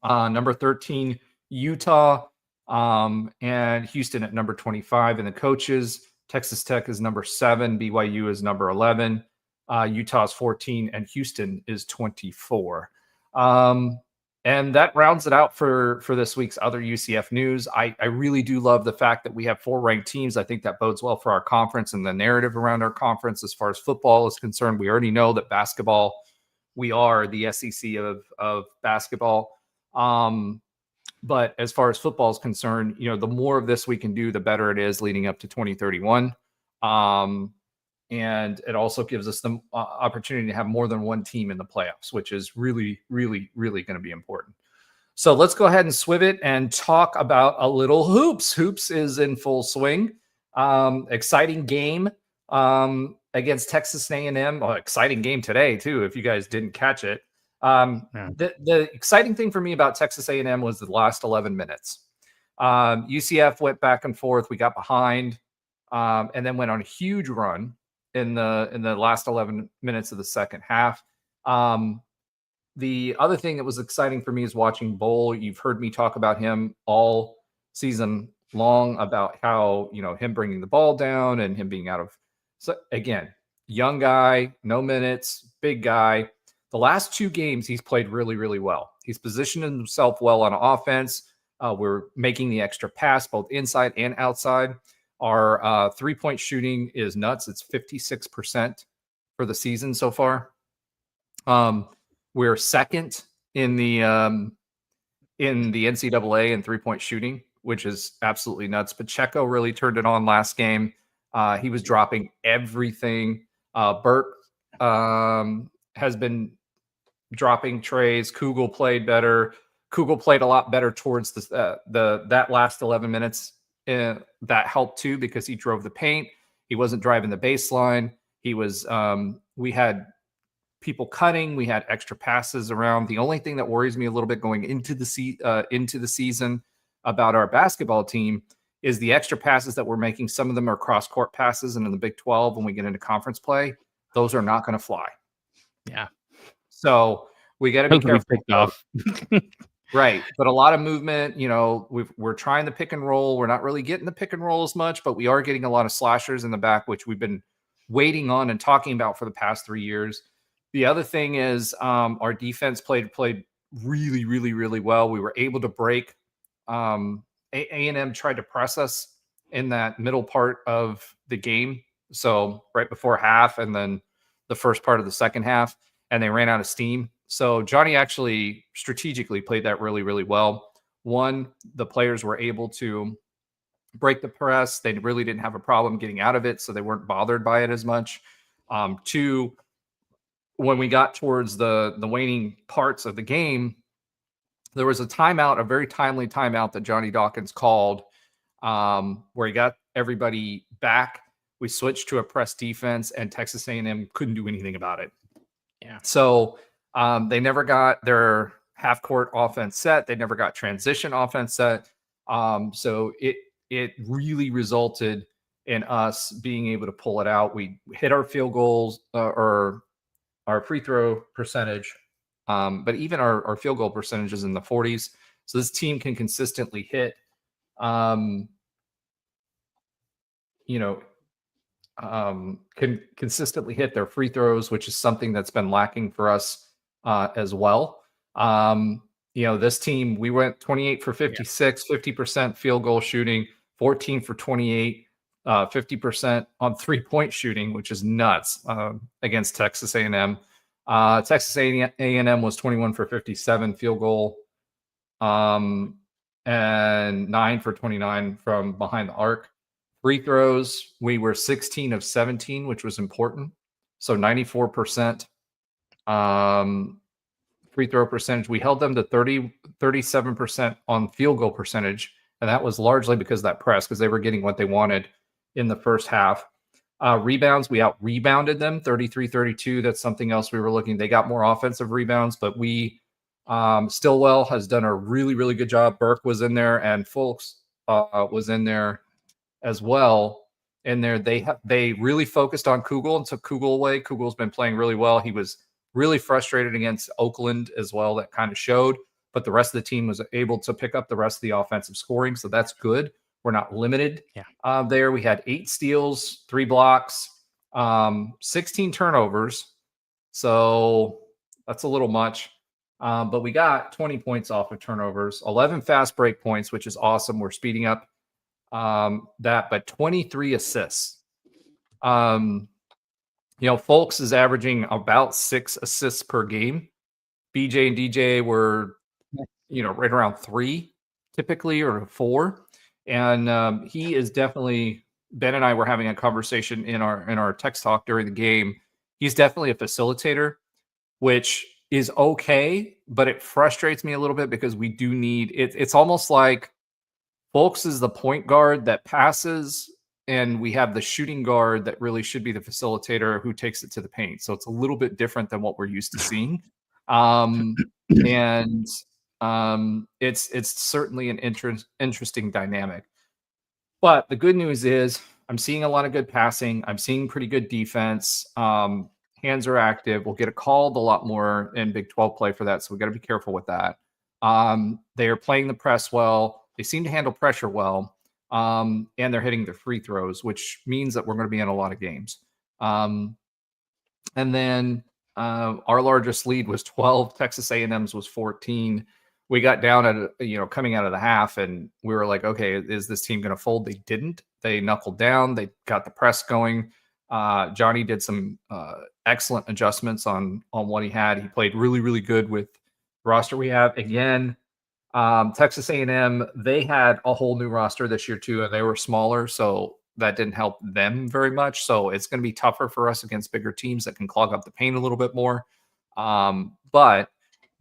number 13 Utah, and Houston at number 25. And the coaches, Texas Tech is number 7, BYU is number 11, Utah's 14, and Houston is 24. And that rounds it out for this week's other UCF news. I really do love the fact that we have 4 ranked teams. I think that bodes well for our conference and the narrative around our conference. As far as football is concerned, we already know that basketball, we are the SEC of basketball. But as far as football is concerned, the more of this we can do, the better it is leading up to 2031. And it also gives us the opportunity to have more than one team in the playoffs, which is really, really, really going to be important. So let's go ahead and swivot and talk about a little hoops. Hoops is in full swing. Exciting game against Texas A&M. Well, exciting game today, too, if you guys didn't catch it. The exciting thing for me about Texas A&M was the last 11 minutes. UCF went back and forth. We got behind and then went on a huge run in the last 11 minutes of the second half. The other thing that was exciting for me is watching Bowl. You've heard me talk about him all season long about how, him bringing the ball down and him being out of, so again, young guy, no minutes, big guy. The last 2 games, he's played really, really well. He's positioned himself well on offense. We're making the extra pass, both inside and outside. Our 3-point shooting is nuts. It's 56% for the season so far. We're second in the NCAA in 3-point shooting, which is absolutely nuts. Pacheco really turned it on last game. He was dropping everything. Burke has been dropping trays. Kugel played better. Kugel played a lot better towards that last 11 minutes. That helped too, because he drove the paint. He wasn't driving the baseline. He was. We had people cutting. We had extra passes around. The only thing that worries me a little bit going into the season about our basketball team is the extra passes that we're making. Some of them are cross court passes, and in the Big 12, when we get into conference play, those are not going to fly. Yeah. So we got to be Totally careful. picked off. Right. But a lot of movement, we're trying the pick and roll. We're not really getting the pick and roll as much, but we are getting a lot of slashers in the back, which we've been waiting on and talking about for the past 3 years. The other thing is our defense played really, really, really well. We were able to break. A&M tried to press us in that middle part of the game. So right before half and then the first part of the second half, and they ran out of steam. So Johnny actually strategically played that really, really well. One, the players were able to break the press. They really didn't have a problem getting out of it, so they weren't bothered by it as much. Two, when we got towards the waning parts of the game, there was a timeout, a very timely timeout that Johnny Dawkins called, where he got everybody back. We switched to a press defense, and Texas A&M couldn't do anything about it. Yeah. So they never got their half-court offense set. They never got transition offense set. So it really resulted in us being able to pull it out. We hit our field goals or our free throw percentage, but even our field goal percentage is in the 40s. So this team can consistently hit, can consistently hit their free throws, which is something that's been lacking for us as well. This team, we went 28 for 56, 50% field goal shooting, 14 for 28, 50% on 3-point shooting, which is nuts against Texas A&M. Texas A&M was 21 for 57 field goal, and 9 for 29 from behind the arc. Free throws, we were 16 of 17, which was important. So 94% free throw percentage. We held them to 37% on field goal percentage. And that was largely because of that press, because they were getting what they wanted in the first half. Rebounds, we out-rebounded them, 33-32. That's something else we were looking. They got more offensive rebounds, but Stillwell has done a really, really good job. Burke was in there, and Fulks was in there as well. In there, they really focused on Kugel and took Kugel away. Kugel's been playing really well. He was really frustrated against Oakland as well. That kind of showed, but the rest of the team was able to pick up the rest of the offensive scoring, so that's good. We're not limited there. We had 8 steals, 3 blocks, 16 turnovers, so that's a little much. But we got 20 points off of turnovers, 11 fast break points, which is awesome. We're speeding up that, but 23 assists. Fulks is averaging about 6 assists per game. BJ and DJ were, right around 3 typically, or 4. And he is definitely, Ben and I were having a conversation in our text talk during the game. He's definitely a facilitator, which is okay, but it frustrates me a little bit because we do need it. It's almost like Fulks is the point guard that passes, and we have the shooting guard that really should be the facilitator who takes it to the paint. So it's a little bit different than what we're used to seeing. It's certainly an interesting dynamic. But the good news is I'm seeing a lot of good passing. I'm seeing pretty good defense. Hands are active. We'll get called a lot more in Big 12 play for that, so we got to be careful with that. They are playing the press well. They seem to handle pressure well, and they're hitting their free throws, which means that we're going to be in a lot of games. And then our largest lead was 12. Texas A&M's was 14. We got down at, coming out of the half, and we were like, okay, is this team going to fold? They didn't. They knuckled down. They got the press going. Johnny did some excellent adjustments on what he had. He played really, really good with the roster we have. Again, Texas A&M, they had a whole new roster this year too, and they were smaller, so that didn't help them very much. So it's going to be tougher for us against bigger teams that can clog up the paint a little bit more. But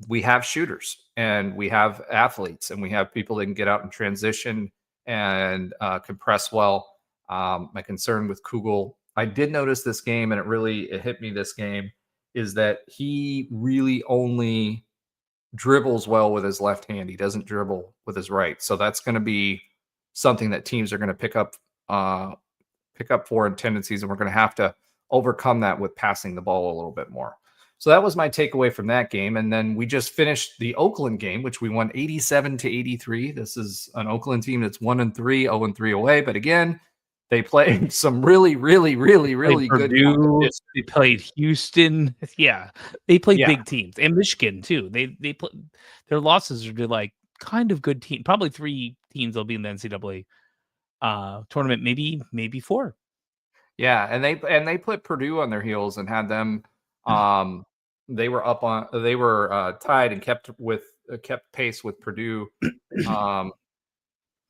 we have shooters, and we have athletes, and we have people that can get out and transition and can press well. My concern with Kugel, I did notice this game, and it hit me this game, is that he really only dribbles well with his left hand. He doesn't dribble with his right. So that's going to be something that teams are going to pick up for in tendencies, and we're going to have to overcome that with passing the ball a little bit more. So that was my takeaway from that game. And then we just finished the Oakland game, which we won 87-83. This is an Oakland team that's 1-3, 0-3 away. But again, they played some really, really, really, really good Purdue. competition. They played Houston. Yeah, they played Yeah. big teams, and Michigan too. They play, their losses are to like kind of good team. Probably 3 teams will be in the NCAA tournament. Maybe 4. Yeah, and they put Purdue on their heels and had them. They were tied and kept pace with Purdue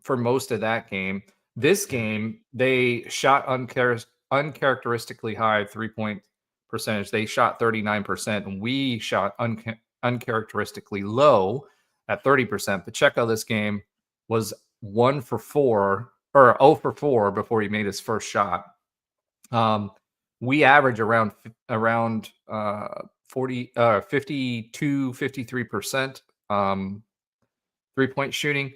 for most of that game. This game, they shot uncharacteristically high 3-point percentage. They shot 39%, and we shot uncharacteristically low at 30%. Pacheco this game was 1 for 4 or 0 for 4 before he made his first shot. We average around 52-53% 3-point shooting.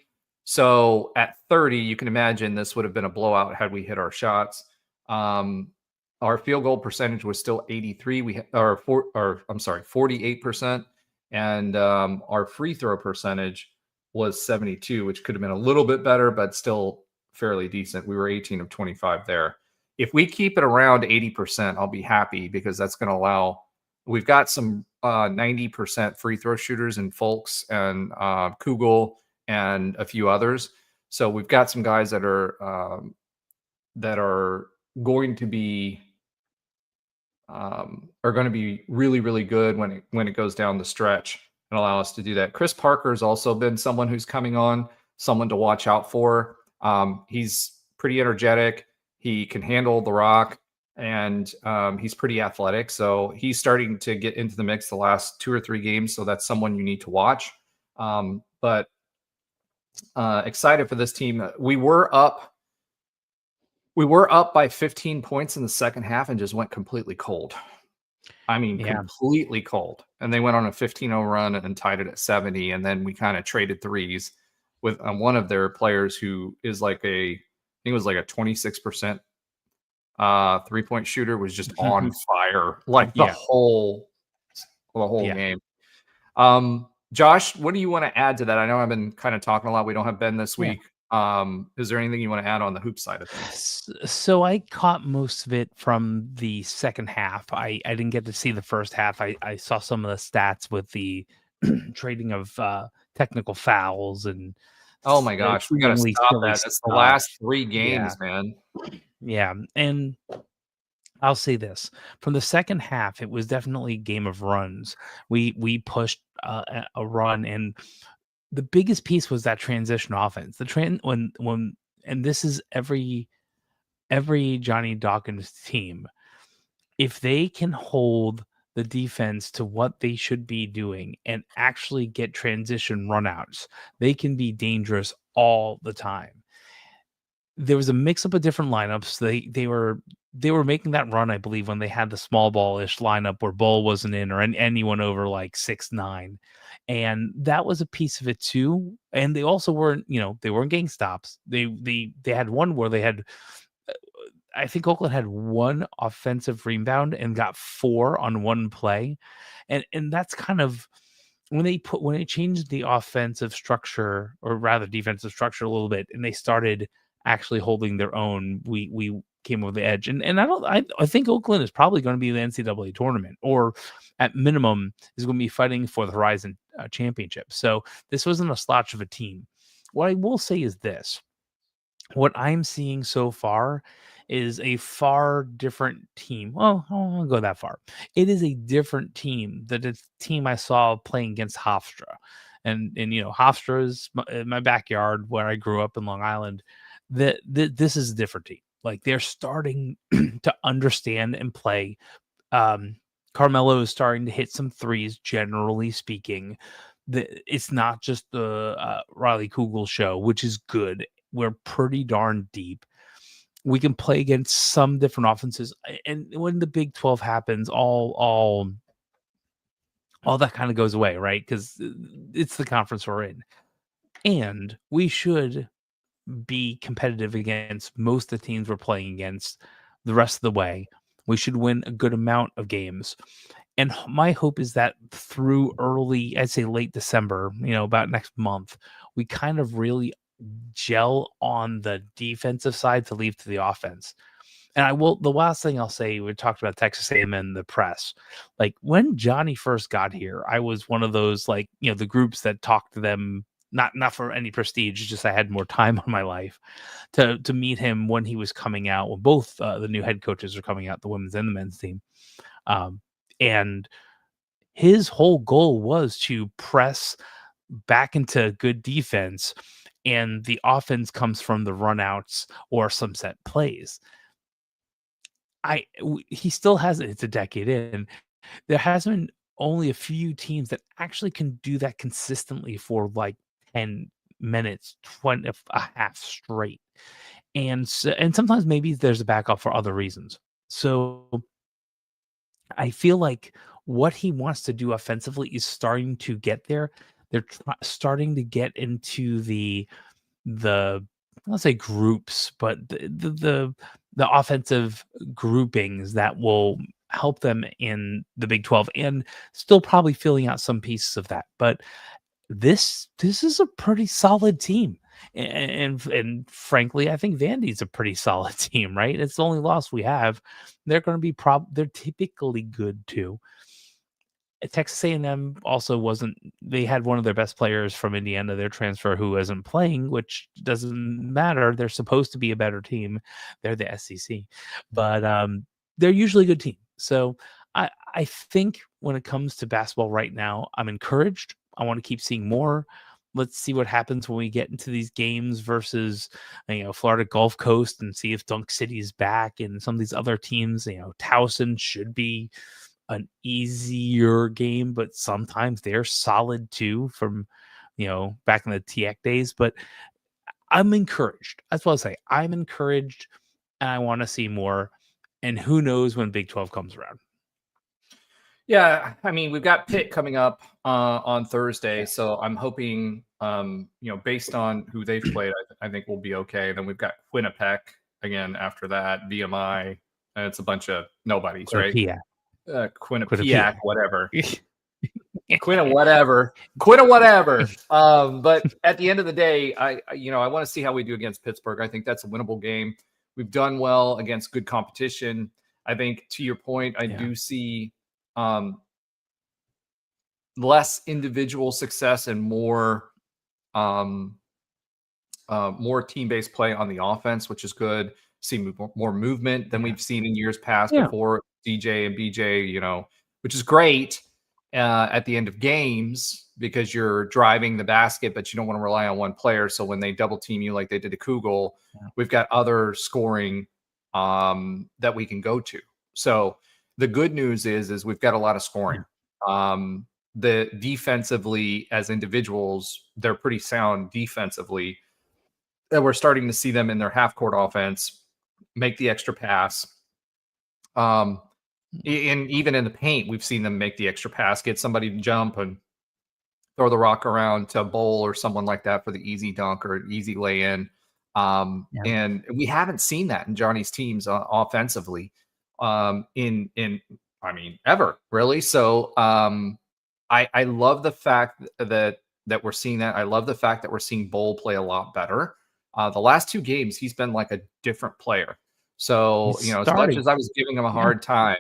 So at 30, you can imagine this would have been a blowout had we hit our shots. Our field goal percentage was still 48%, and our free throw percentage was 72, which could have been a little bit better, but still fairly decent. We were 18 of 25 there. If we keep it around 80%, I'll be happy, because that's going to allow. We've got some 90% free throw shooters in Folks and Kugel and a few others. So we've got some guys that are going to be really, really good when it goes down the stretch and allow us to do that. Chris Parker has also been someone who's coming on, someone to watch out for. He's pretty energetic. He can handle the rock, and he's pretty athletic. So he's starting to get into the mix the last 2 or 3 games. So that's someone you need to watch. But excited for this team. We were up by 15 points in the second half and just went completely cold. I mean, completely cold. And they went on a 15-0 run and tied it at 70. And then we kind of traded threes with one of their players who is like I think it was like a 26% 3-point shooter, was just on fire like the whole game. Josh, what do you want to add to that? I know I've been kind of talking a lot. We don't have Ben this week. Is there anything you want to add on the hoop side of things? So I caught most of it from the second half. I didn't get to see the first half. I saw some of the stats with the trading of technical fouls and. Oh my gosh, we gotta stop that. That's the last 3 games, man. Yeah, and I'll say this: from the second half, it was definitely a game of runs. We pushed a run, and the biggest piece was that transition offense. When this is every Johnny Dawkins team, if they can hold the defense to what they should be doing and actually get transition runouts, they can be dangerous all the time. There was a mix up of different lineups. They were making that run, I believe, when they had the small ball-ish lineup where Bull wasn't in or anyone over like 6'9", and that was a piece of it too. And they also weren't, they weren't getting stops. They had one where they had. I think Oakland had 1 offensive rebound and got 4 on 1 play. And that's kind of when they changed the offensive structure, or rather defensive structure, a little bit, and they started actually holding their own, we came over the edge. And I think Oakland is probably going to be in the NCAA tournament, or at minimum is going to be fighting for the Horizon Championship. So this wasn't a slouch of a team. What I will say is this: what I'm seeing so far is a far different team. Well, I won't go that far. It is a different team than the team I saw playing against Hofstra. And Hofstra is my backyard where I grew up in Long Island. This is a different team. Like, they're starting to understand and play. Carmelo is starting to hit some threes, generally speaking. It's not just the Riley Kugel show, which is good. We're pretty darn deep. We can play against some different offenses, and when the Big 12 happens, all that kind of goes away, right? Because it's the conference we're in, and we should be competitive against most of the teams we're playing against the rest of the way. We should win a good amount of games, And my hope is that through early, I'd say late December, about next month, we kind of really gel on the defensive side to leave to the offense. And the last thing I'll say, we talked about Texas A&M and the press. Like when Johnny first got here, I was one of those, like, the groups that talked to them, not for any prestige, just I had more time on my life to meet him when he was coming out, when both the new head coaches are coming out, the women's and the men's team. And his whole goal was to press back into good defense, and the offense comes from the runouts or some set plays. He still hasn't. It's a decade in. There has been only a few teams that actually can do that consistently for like 10 minutes, 20 a half straight. And sometimes maybe there's a backup for other reasons. So I feel like what he wants to do offensively is starting to get there. They're starting to get into the let's say groups, but the offensive groupings that will help them in the Big 12, and still probably filling out some pieces of that. But this is a pretty solid team. And frankly, I think Vandy's a pretty solid team, right? It's the only loss we have. They're going to be they're typically good too. Texas A&M also wasn't. They had one of their best players from Indiana, their transfer, who isn't playing, which doesn't matter. They're supposed to be a better team. They're the SEC, but they're usually a good team. So I think when it comes to basketball right now, I'm encouraged. I want to keep seeing more. Let's see what happens when we get into these games versus, Florida Gulf Coast, and see if Dunk City is back and some of these other teams. Towson should be an easier game, but sometimes they're solid too from, back in the TEC days. But I'm encouraged. That's what I'll say. I'm encouraged, and I want to see more. And who knows when Big 12 comes around. Yeah, I mean, we've got Pitt coming up on Thursday, so I'm hoping, based on who they've played, I think we'll be okay. Then we've got Quinnipiac again after that, VMI, and it's a bunch of nobodies, right? Quinnipiac, whatever. Quinna whatever. But at the end of the day, I want to see how we do against Pittsburgh. I think that's a winnable game. We've done well against good competition. I think, to your point, I do see less individual success and more team-based play on the offense, which is good. See more movement than we've seen in years past before DJ and BJ, which is great at the end of games because you're driving the basket, but you don't want to rely on one player. So when they double team you like they did to Kugel, we've got other scoring that we can go to. So the good news is we've got a lot of scoring. The defensively, as individuals, they're pretty sound defensively. And we're starting to see them in their half-court offense make the extra pass. And even in the paint, we've seen them make the extra pass, get somebody to jump and throw the rock around to Bowl or someone like that for the easy dunk or easy lay-in. And we haven't seen that in Johnny's teams offensively. Ever really. So I love the fact that we're seeing that. I love the fact that we're seeing Bowl play a lot better. The last two games, he's been like a different player. So, as much as I was giving him a hard time,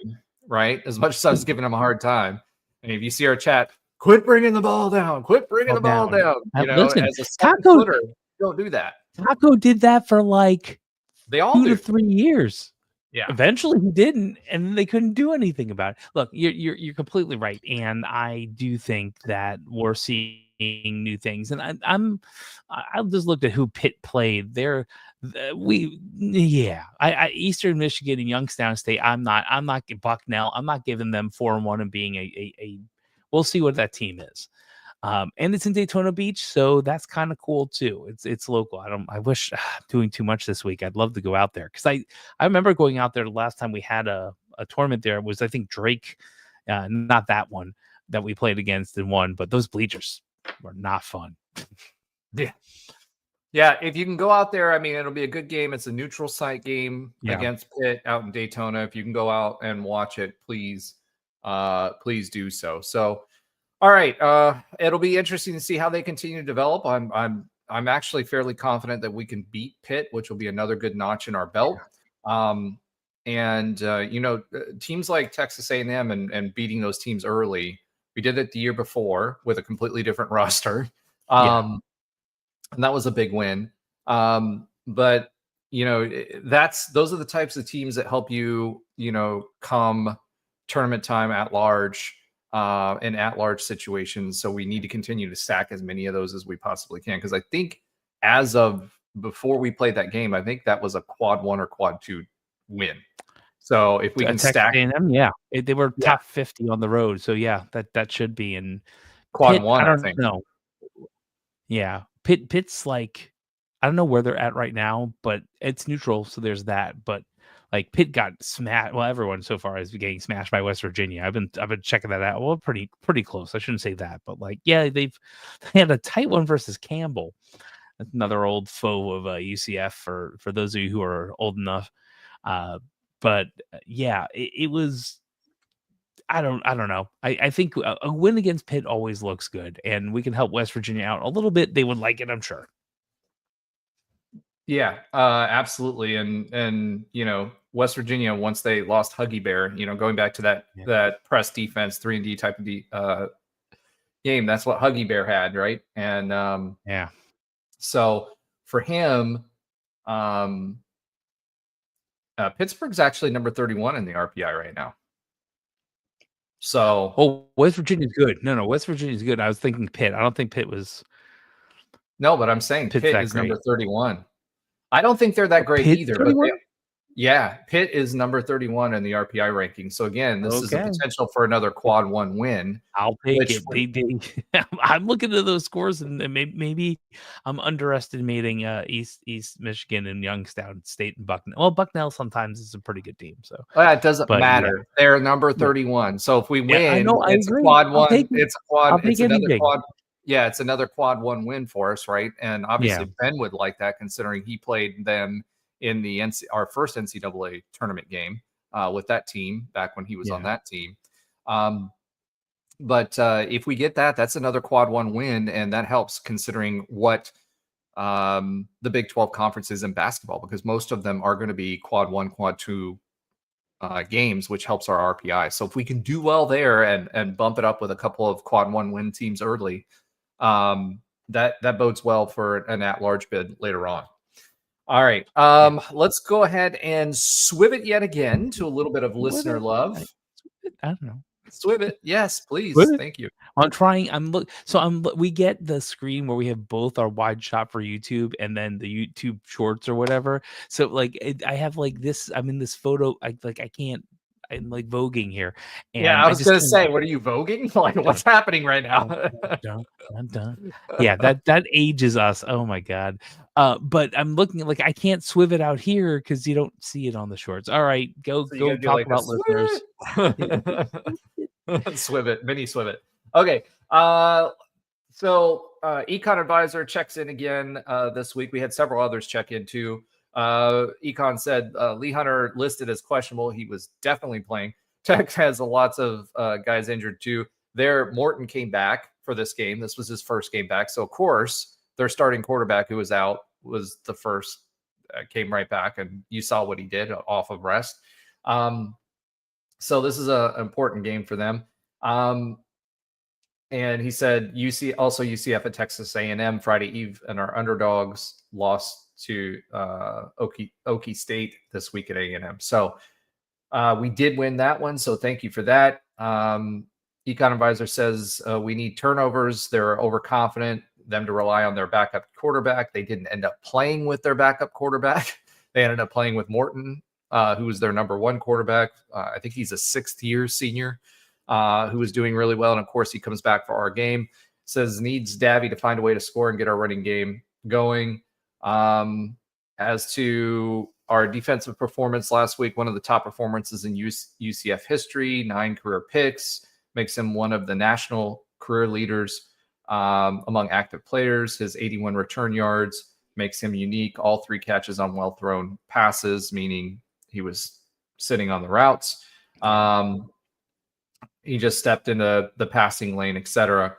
right? As much as I was giving him a hard time, and if you see our chat, quit bringing the ball down, quit bringing the ball down. Listen, as a Taco, don't do that. Taco did that for like they all 2 to 3 years. Yeah. Eventually he didn't, and they couldn't do anything about it. Look, you're completely right, and I do think that we're seeing new things. And I just looked at who Pitt played. Eastern Michigan and Youngstown State. I'm not Bucknell. I'm not giving them 4-1 and being a. We'll see what that team is. And it's in Daytona Beach, so that's kind of cool too. It's local. I wish I'm doing too much this week. I'd love to go out there because I remember going out there the last time we had a tournament there. It was, I think, Drake, not that one that we played against and won, but those bleachers were not fun. Yeah. If you can go out there, I mean, it'll be a good game. It's a neutral site game against Pitt out in Daytona. If you can go out and watch it, please. please do so. So, all right, it'll be interesting to see how they continue to develop. I'm actually fairly confident that we can beat Pitt, which will be another good notch in our belt. Teams like Texas A&M and beating those teams early. We did it the year before with a completely different roster. And that was a big win. But those are the types of teams that help you, come tournament time at large, in at large situations. So we need to continue to stack as many of those as we possibly can. Because I think as of before we played that game, I think that was a quad 1 or quad 2 win. So if we can stack them, they were top 50 on the road. So that should be in quad Pitt, 1. I don't know. Yeah, Pitt's like, I don't know where they're at right now, but it's neutral. So there's that. But like Pitt got smashed. Well, everyone so far is getting smashed by West Virginia. I've been checking that out. Well, pretty close. I shouldn't say that, but like, they had a tight one versus Campbell. That's another old foe of UCF for those of you who are old enough. But it was. I don't know. I think a win against Pitt always looks good, and we can help West Virginia out a little bit. They would like it, I'm sure. Yeah, absolutely. And West Virginia, once they lost Huggy Bear, going back to that press defense 3-and-D type of game, that's what Huggy Bear had, right? And so for him, Pittsburgh's actually number 31 in the RPI right now. So, West Virginia's good. No, West Virginia's good. I was thinking Pitt. I don't think Pitt was. No, but I'm saying Pitt is number 31. I don't think they're that great either. 31? But Pitt is number 31 in the RPI ranking. So again, this is a potential for another quad 1 win. I'll take it. I'm looking at those scores, and maybe I'm underestimating East Michigan and Youngstown State and Bucknell. Well, Bucknell sometimes is a pretty good team. So it doesn't matter. Yeah. They're number 31. So if we win, it's a quad 1. It's a quad. It's another quad. Yeah, it's another quad 1 win for us, right? And obviously Ben would like that, considering he played them in our first NCAA tournament game with that team back when he was on that team. But if we get that, that's another quad 1 win, and that helps considering what the Big 12 conference is in basketball, because most of them are going to be quad 1, quad 2 games, which helps our RPI. So if we can do well there and bump it up with a couple of quad 1 win teams early, that bodes well for an at-large bid later on. All right. Let's go ahead and swiv it yet again to a little bit of listener love. I don't know. Swiv it. Yes, please. Thank you. I'm trying. We get the screen where we have both our wide shot for YouTube and then the YouTube shorts or whatever. So like I have like this, I'm in this photo. I can't. I'm like voguing here. And I was going to say, what are you voguing? Like, what's happening right now? I'm done. Yeah, that ages us. Oh my God. But I'm looking at, like, I can't swiv it out here because you don't see it on the shorts. All right, go talk about listeners. Swiv it, mini swiv it. Okay. So Econ Advisor checks in again this week. We had several others check in too. Econ said Lee Hunter listed as questionable. He was definitely playing. Tech has lots of guys injured too. Morton came back for this game. This was his first game back. So of course their starting quarterback, who was out, was the first, came right back, and you saw what he did off of rest. So this is an important game for them. And he said UCF at Texas A&M Friday Eve, and our underdogs lost to Okie State this week at A&M. So we did win that one. So thank you for that. Econ Advisor says we need turnovers. They're overconfident, them to rely on their backup quarterback. They didn't end up playing with their backup quarterback. They ended up playing with Morton, who was their number 1 quarterback. I think he's a 6th-year senior who was doing really well. And of course, he comes back for our game. Says needs Davy to find a way to score and get our running game going. As to our defensive performance last week, one of the top performances in UCF history, 9 career picks, makes him one of the national career leaders among active players. His 81 return yards makes him unique. All 3 catches on well-thrown passes, meaning he was sitting on the routes. he just stepped into the passing lane, etc.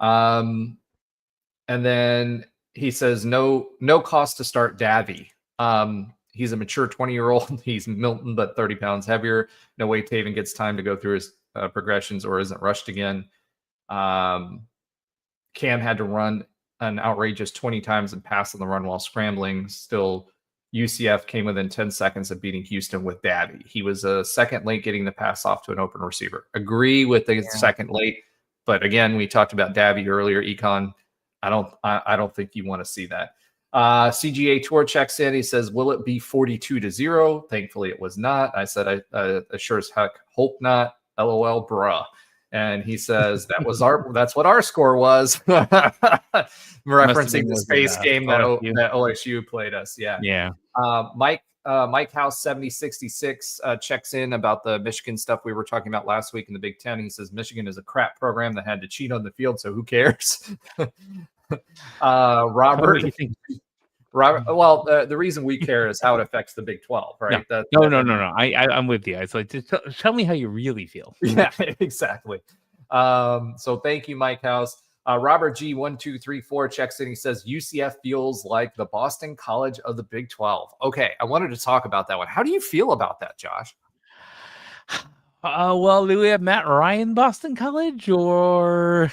And then he says no cost to start Davy. He's a mature 20-year-old. He's Milton, but 30 pounds heavier. No way Taven gets time to go through his progressions or isn't rushed again. Cam had to run an outrageous 20 times and pass on the run while scrambling. Still, UCF came within 10 seconds of beating Houston with Davy. He was a second late getting the pass off to an open receiver. Agree with the second late, but again, we talked about Davy earlier. Econ, I don't think you want to see that. CGA Tour checks in. He says, "Will it be 42-0?" Thankfully, it was not. I said, "I sure as heck hope not." LOL, bruh. And he says that's what our score was, referencing the space game that OSU played us. Yeah. Mike House 7066 checks in about the Michigan stuff we were talking about last week in the Big Ten. He says Michigan is a crap program that had to cheat on the field, so who cares? Robert, well, the reason we care is how it affects the Big 12, right? No. I'm with you. It's like, just tell me how you really feel. Yeah, exactly. So thank you, Mike House. Robert G1234 checks in. He says UCF feels like the Boston College of the Big 12. Okay, I wanted to talk about that one. How do you feel about that, Josh? Well, do we have Matt Ryan Boston College, or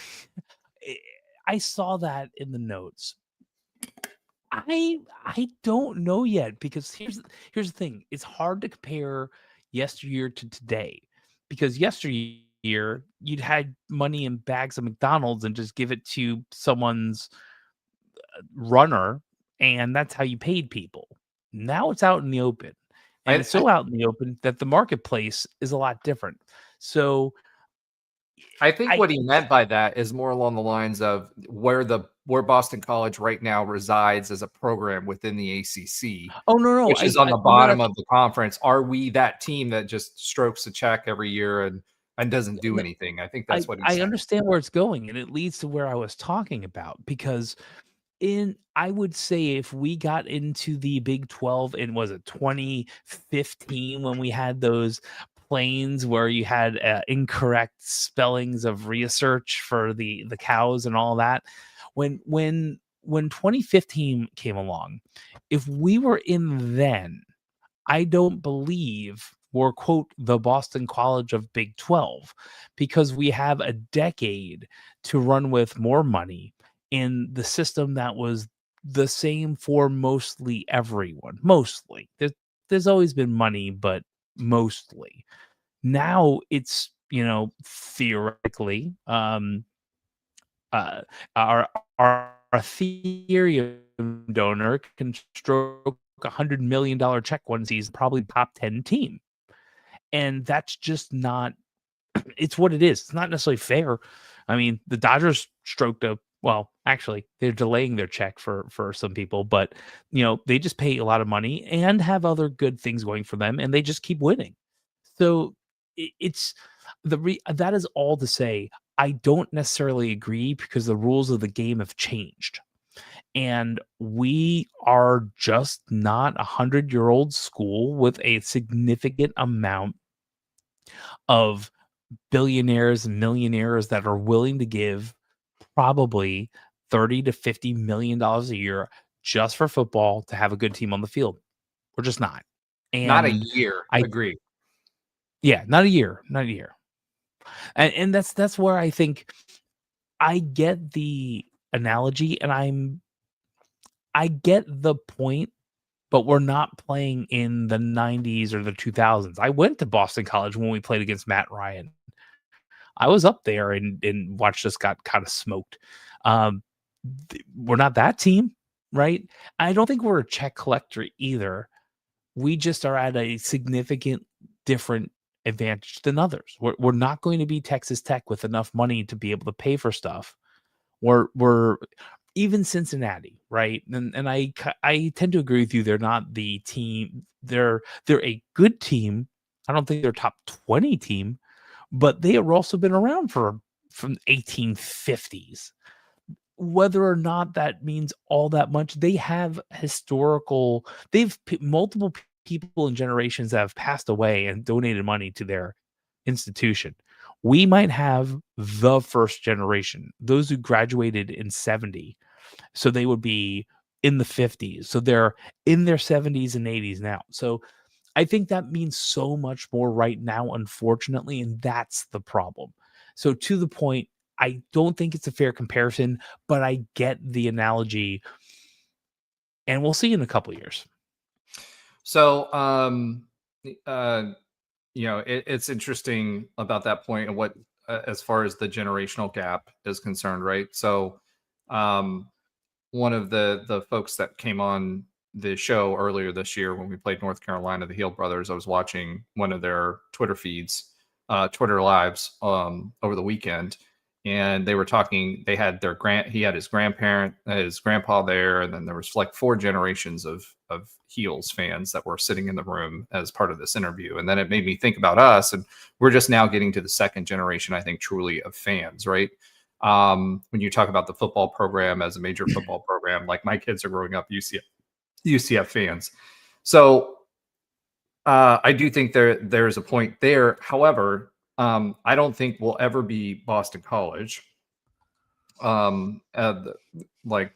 I saw that in the notes. I don't know yet, because here's the thing. It's hard to compare yesteryear to today, because yesteryear you'd had money in bags of McDonald's and just give it to someone's runner, and that's how you paid people. Now it's out in the open, and it's so out in the open that the marketplace is a lot different. So I think what he meant by that is more along the lines of where Boston College right now resides as a program within the ACC. Oh, no. Which is on the bottom of the conference. Are we that team that just strokes a check every year and doesn't do anything? I think that's what he's saying. I understand where it's going, and it leads to where I was talking about, because I would say if we got into the Big 12 in, was it 2015, when we had those planes where you had incorrect spellings of research for the cows and all that, when 2015 came along, if we were in then, I don't believe we're, quote, the Boston College of Big 12, because we have a decade to run with more money in the system that was the same for mostly everyone. Mostly. There's always been money, but mostly. Now it's, theoretically, our Ethereum donor can stroke $100 million check one season, probably top 10 team. And that's just not, it's what it is. It's not necessarily fair. I mean, the Dodgers stroked actually, they're delaying their check for some people, but they just pay a lot of money and have other good things going for them, and they just keep winning. So it's that is all to say, I don't necessarily agree, because the rules of the game have changed, and we are just not 100-year-old school with a significant amount of billionaires and millionaires that are willing to give probably $30 to $50 million a year just for football to have a good team on the field. We're just not. And not a year. I agree. Yeah, not a year. And that's where I think I get the analogy, and I get the point, but we're not playing in the 90s or the 2000s. I went to Boston College when we played against Matt Ryan. I was up there and watched us got kind of smoked. We're not that team, right? I don't think we're a check collector either. We just are at a significant different advantage than others. We're not going to be Texas Tech with enough money to be able to pay for stuff. We're even Cincinnati, right? And I tend to agree with you. They're not the team. They're a good team. I don't think they're top 20 team, but they have also been around from 1850s. Whether or not that means all that much, they have multiple people in generations that have passed away and donated money to their institution. we might have the first generation, those who graduated in 70. So they would be in the 50s. So they're in their 70s and 80s now. So I think that means so much more right now, unfortunately, and that's the problem. So to the point, I don't think it's a fair comparison, but I get the analogy, and we'll see in a couple years. So, it's interesting about that point and what, as far as the generational gap is concerned, right? So, one of the folks that came on the show earlier this year when we played North Carolina, the Heel Brothers, I was watching one of their Twitter feeds, Twitter lives, over the weekend, and they were talking. They had he had his grandpa there, and then there was like 4 generations of Heels fans that were sitting in the room as part of this interview. And then it made me think about us, and we're just now getting to the second generation, I think, truly of fans, right? When you talk about the football program as a major football program, like my kids are growing up UCF fans. So I do think there's a point there. However, I don't think we'll ever be Boston College. Like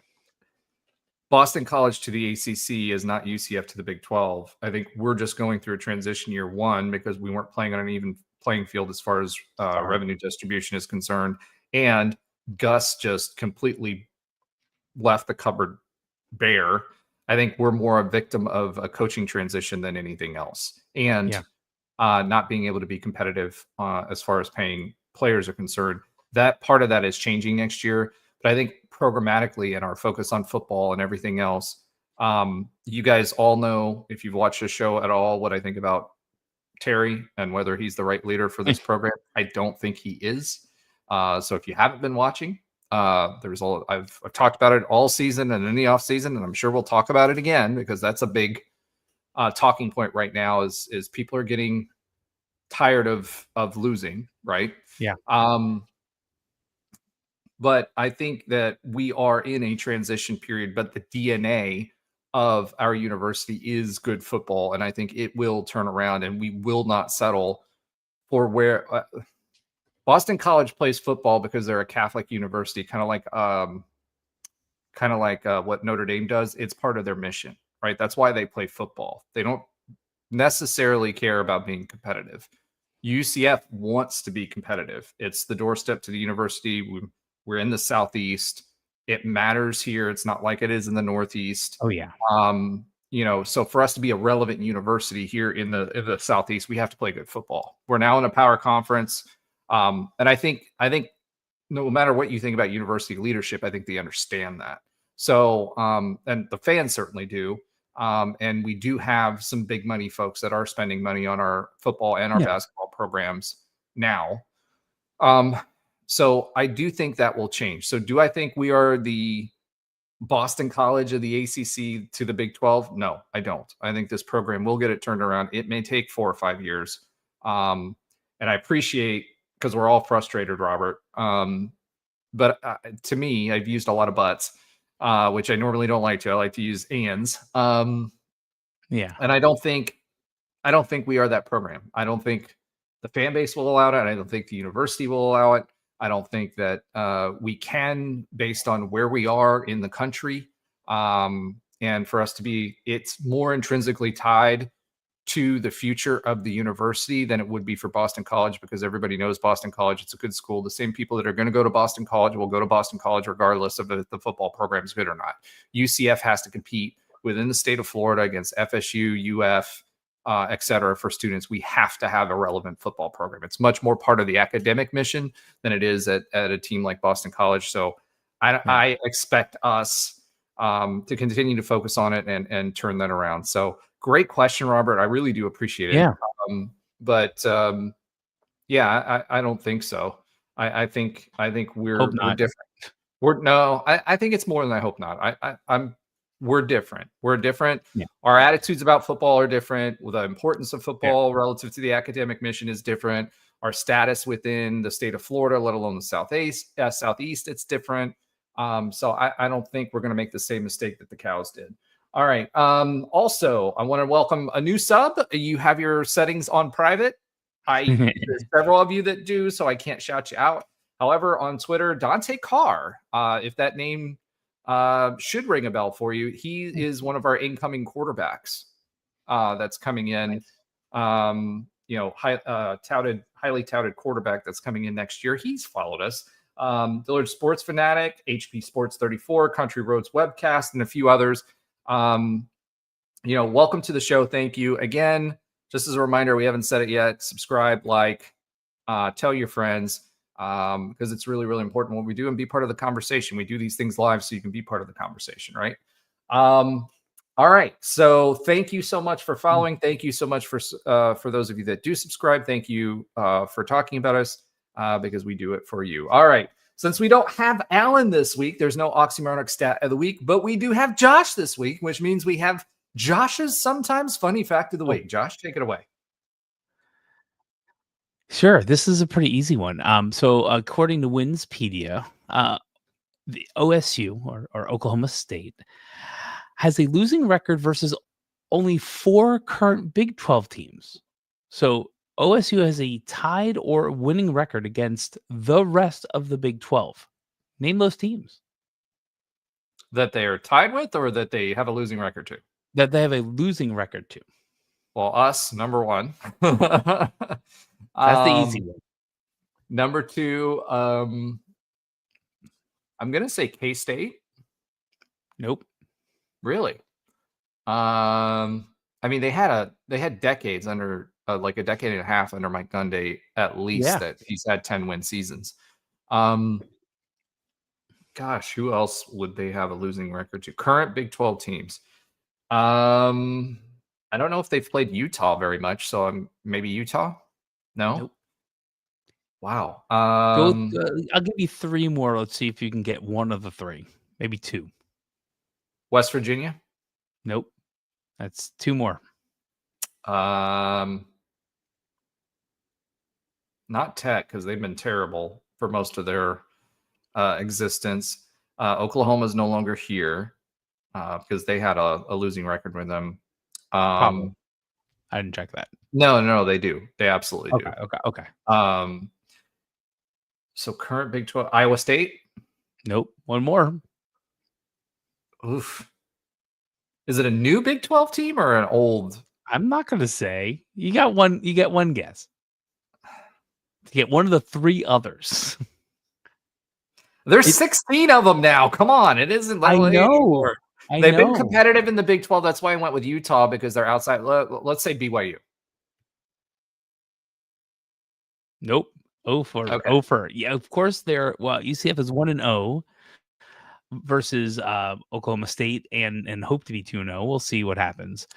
Boston College to the ACC is not UCF to the Big 12. I think we're just going through a transition year one because we weren't playing on an even playing field as far as revenue distribution is concerned. And Gus just completely left the cupboard bare. I think we're more a victim of a coaching transition than anything else. And not being able to be competitive as far as paying players are concerned. That part of that is changing next year. But I think programmatically and our focus on football and everything else, you guys all know, if you've watched the show at all, what I think about Terry and whether he's the right leader for this program. I don't think he is. So if you haven't been watching, I've talked about it all season and in the off season, and I'm sure we'll talk about it again because that's a big talking point right now. Is people are getting tired of losing, right? Yeah. But I think that we are in a transition period, but the DNA of our university is good football. And I think it will turn around and we will not settle for where Boston College plays football because they're a Catholic university, kind of like what Notre Dame does. It's part of their mission, right? That's why they play football. They don't necessarily care about being competitive. UCF wants to be competitive. It's the doorstep to the university. We're in the Southeast. It matters here. It's not like it is in the Northeast. Oh yeah. So for us to be a relevant university here in the Southeast, we have to play good football. We're now in a power conference. And I think no matter what you think about university leadership, I think they understand that. So, and the fans certainly do. And we do have some big money folks that are spending money on our football and our basketball programs now. So I do think that will change. So do I think we are the Boston College of the ACC to the Big 12? No, I don't. I think this program will get it turned around. It may take 4 or 5 years. And I appreciate, because we're all frustrated, Robert. But to me, I've used a lot of buts, which I normally don't like to. I like to use ands. And I don't think we are that program. I don't think the fan base will allow it. I don't think the university will allow it. I don't think that we can, based on where we are in the country. And for us to be, it's more intrinsically tied to the future of the university than it would be for Boston College, because everybody knows Boston College. It's a good school. The same people that are going to go to Boston College will go to Boston College regardless of if the football program is good or not. UCF has to compete within the state of Florida against FSU, UF, et cetera. For students, we have to have a relevant football program. It's much more part of the academic mission than it is at a team like Boston College. So I expect us to continue to focus on it and turn that around. So great question, Robert. I really do appreciate it. Yeah. I don't think so. I think we're different. I think it's more than I hope not. We're different. We're different. Yeah. Our attitudes about football are different. The importance of football relative to the academic mission is different. Our status within the state of Florida, let alone the Southeast, it's different. So I don't think we're going to make the same mistake that the Cows did. All right. Also, I want to welcome a new sub. You have your settings on private. There's several of you that do, so I can't shout you out. However, on Twitter, Dante Carr, if that name should ring a bell for you, he is one of our incoming quarterbacks that's coming in. Highly touted quarterback that's coming in next year. He's followed us. Dillard Sports Fanatic, HP Sports 34, Country Roads Webcast, and a few others. Welcome to the show. Thank you again. Just as a reminder, we haven't said it yet. Subscribe, like, tell your friends, because it's really, really important what we do and be part of the conversation. We do these things live so you can be part of the conversation, right? All right. So thank you so much for following. Thank you so much for those of you that do subscribe. Thank you for talking about us because we do it for you. All right. Since we don't have Alan this week, there's no oxymoronic stat of the week, but we do have Josh this week, which means we have Josh's sometimes funny fact of the week. Josh, take it away. Sure. This is a pretty easy one. So according to Winspedia, the OSU or Oklahoma State has a losing record versus only 4 current Big 12 teams. So OSU has a tied or winning record against the rest of the Big 12. Name those teams. That they are tied with, or that they have a losing record to? That they have a losing record to. Well, us, number one. That's the easy one. Number 2, I'm going to say K-State. Nope. Really? I mean, they had decades under, like a decade and a half under Mike Gundy, at least, that he's had 10-win seasons. Gosh, who else would they have a losing record to? Current Big 12 teams. I don't know if they've played Utah very much, so maybe Utah? No? Nope. Wow. I'll give you 3 more. Let's see if you can get one of the 3. Maybe 2. West Virginia? Nope. That's 2 more. Not Tech, because they've been terrible for most of their existence. Oklahoma's no longer here because they had a losing record with them. I didn't check that. No, they do. They absolutely do. Okay. So current Big 12, Iowa State? Nope. 1 more. Oof. Is it a new Big 12 team or an old? I'm not going to say. You get one guess. To get one of the 3 others. There's 16 of them now. Come on. It isn't like I know. They've been competitive in the Big 12. That's why I went with Utah, because they're outside. Let's say BYU. Nope. Ofer. Yeah, of course UCF is 1-0 versus Oklahoma State and hope to be 2-0. We'll see what happens.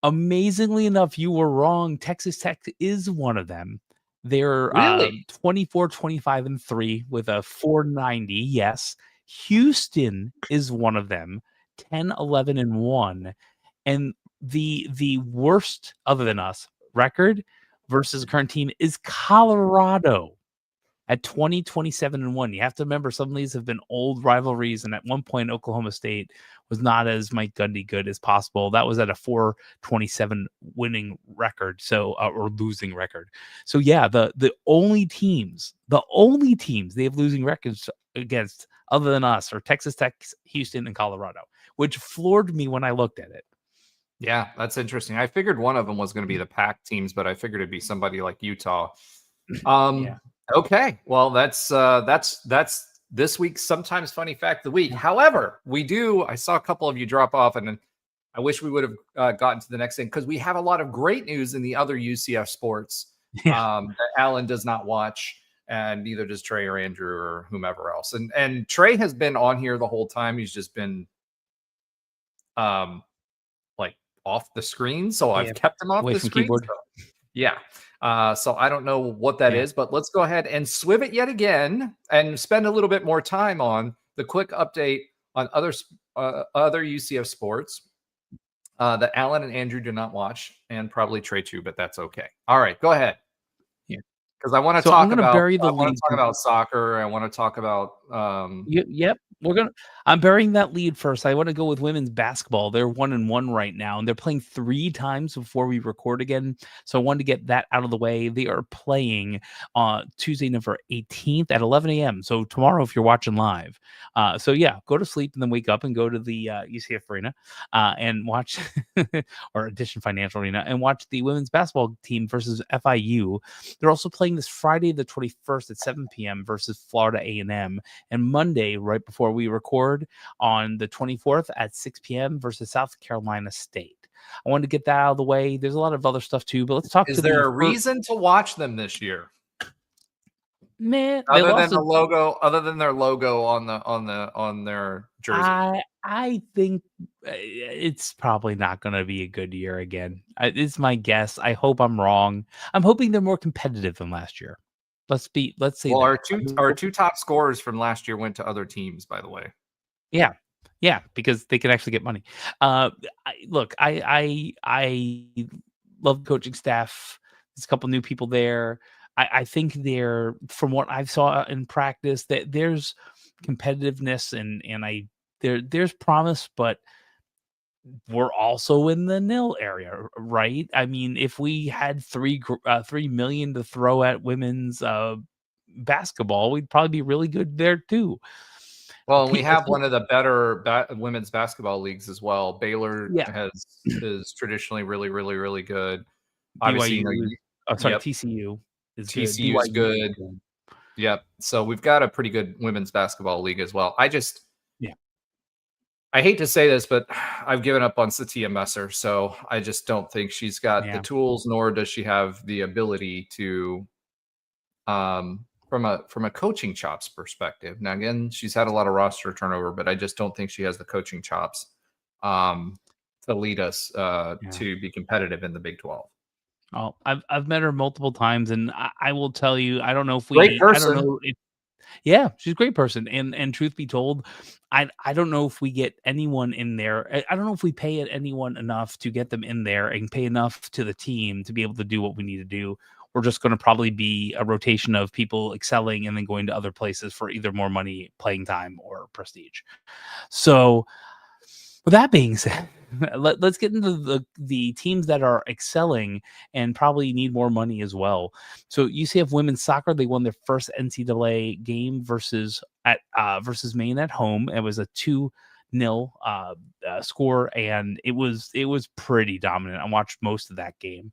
Amazingly enough, you were wrong. Texas Tech is one of them. They're 24-25-3 with a 490. Yes. Houston is one of them, 10-11-1. And the worst, other than us, record versus the current team is Colorado at 20-27-1. You have to remember, some of these have been old rivalries, and at one point Oklahoma State was not as Mike Gundy good as possible. That was at a 4-27 winning record, or losing record. So yeah, the only teams they have losing records against, other than us, are Texas Tech, Houston, and Colorado, which floored me when I looked at it. Yeah, that's interesting. I figured one of them was going to be the Pac teams, but I figured it'd be somebody like Utah. Yeah. Okay, well, that's this week's Sometimes Funny Fact of the Week. However, I saw a couple of you drop off, and I wish we would have gotten to the next thing, because we have a lot of great news in the other UCF sports that Alan does not watch, and neither does Trey or Andrew or whomever else. And Trey has been on here the whole time. He's just been like off the screen, so I've kept him off the screen. Keyboard. So I don't know what that is, but let's go ahead and swiv it yet again and spend a little bit more time on the quick update on other UCF sports that Alan and Andrew do not watch, and probably Trey too, but that's okay. All right, go ahead. Yeah, because I want to talk about. I want to talk about soccer. I want to talk about. Yep. I'm burying that lead first. I want to go with women's basketball. They're 1-1 right now, and they're playing 3 times before we record again. So I wanted to get that out of the way. They are playing Tuesday, November 18th at 11 a.m. So tomorrow, if you're watching live. So yeah, go to sleep and then wake up and go to the UCF Arena and watch, or Edition Financial Arena, and watch the women's basketball team versus FIU. They're also playing this Friday, the 21st at 7 p.m. versus Florida A&M, and Monday, right before we record, on the 24th at 6 p.m. versus South Carolina State. I wanted to get that out of the way. There's a lot of other stuff too, but let's talk. Is there a reason to watch them this year? Man, other than their logo on their jersey. I think it's probably not going to be a good year again. It's my guess. I hope I'm wrong. I'm hoping they're more competitive than last year. Let's say. Well, our two top scorers from last year went to other teams, by the way. Yeah, because they can actually get money. I love the coaching staff. There's a couple new people there. I think they're, from what I saw in practice, that there's competitiveness and there's promise, but we're also in the nil area, right? I mean, if we had $3 million to throw at women's basketball, we'd probably be really good there too. Well, and we have one of the better women's basketball leagues as well. Baylor is traditionally really, really, really good. Obviously, TCU is good. Yep. So we've got a pretty good women's basketball league as well. I hate to say this, but I've given up on Satya Messer. So I just don't think she's got the tools, nor does she have the ability to, from a coaching chops perspective. Now, again, she's had a lot of roster turnover, but I just don't think she has the coaching chops to lead us to be competitive in the Big 12. Oh, I've met her multiple times, and I will tell you, I don't know if great person. I don't know if, she's a great person. And truth be told, I don't know if we get anyone in there. I don't know if we pay anyone enough to get them in there and pay enough to the team to be able to do what we need to do. We're just going to probably be a rotation of people excelling and then going to other places for either more money, playing time, or prestige. So with that being said, let's get into the teams that are excelling and probably need more money as well. So UCF women's soccer, they won their first NCAA game versus Maine at home. It was a 2-0 score, and it was pretty dominant. I watched most of that game.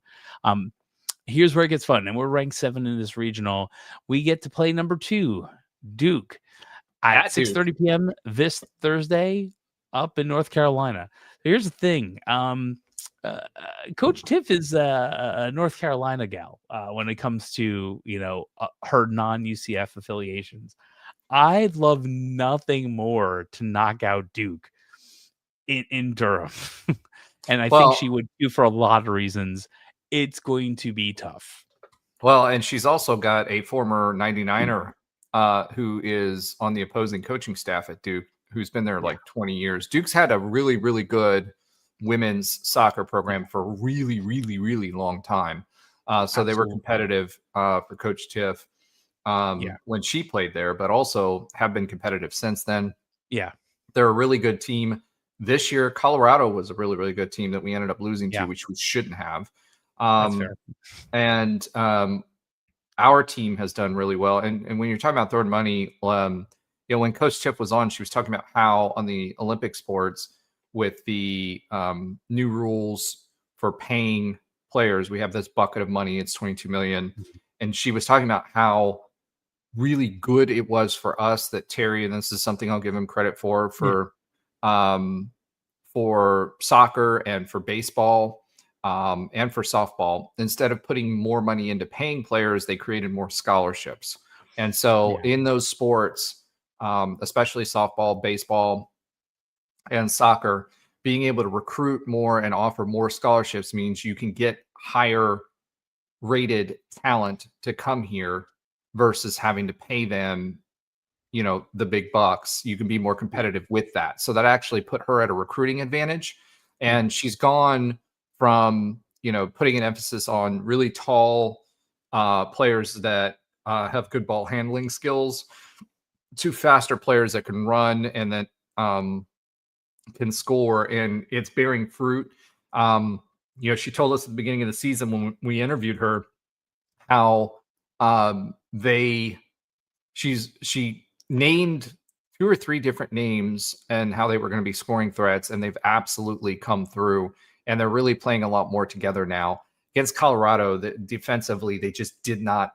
Here's where it gets fun, and we're ranked 7 in this regional. We get to play number 2, Duke, at 6:30 p.m. this Thursday up in North Carolina. Here's the thing. Coach Tiff is a North Carolina gal when it comes to, her non-UCF affiliations. I'd love nothing more to knock out Duke in Durham. And I think she would do, for a lot of reasons. It's going to be tough. Well, and she's also got a former 99er who is on the opposing coaching staff at Duke, who's been there like 20 years. Duke's had a really, really good women's soccer program for a really, really, really long time. So they were competitive for Coach Tiff when she played there, but also have been competitive since then. Yeah. They're a really good team. This year, Colorado was a really, really good team that we ended up losing to, which we shouldn't have. That's fair. And our team has done really well. And when you're talking about throwing money, when Coach Tiff was on, she was talking about how on the Olympic sports with the new rules for paying players, we have this bucket of money. It's $22 million. And she was talking about how really good it was for us that Terry, and this is something I'll give him credit for soccer and for baseball and for softball, instead of putting more money into paying players, they created more scholarships. And so in those sports, especially softball, baseball, and soccer, being able to recruit more and offer more scholarships means you can get higher rated talent to come here versus having to pay them, the big bucks. You can be more competitive with that. So that actually put her at a recruiting advantage. And she's gone from, putting an emphasis on really tall players that have good ball handling skills two faster players that can run and that can score, and it's bearing fruit. She told us at the beginning of the season when we interviewed her how she named 2 or 3 different names and how they were going to be scoring threats, and they've absolutely come through, and they're really playing a lot more together now. Against Colorado, defensively, they just did not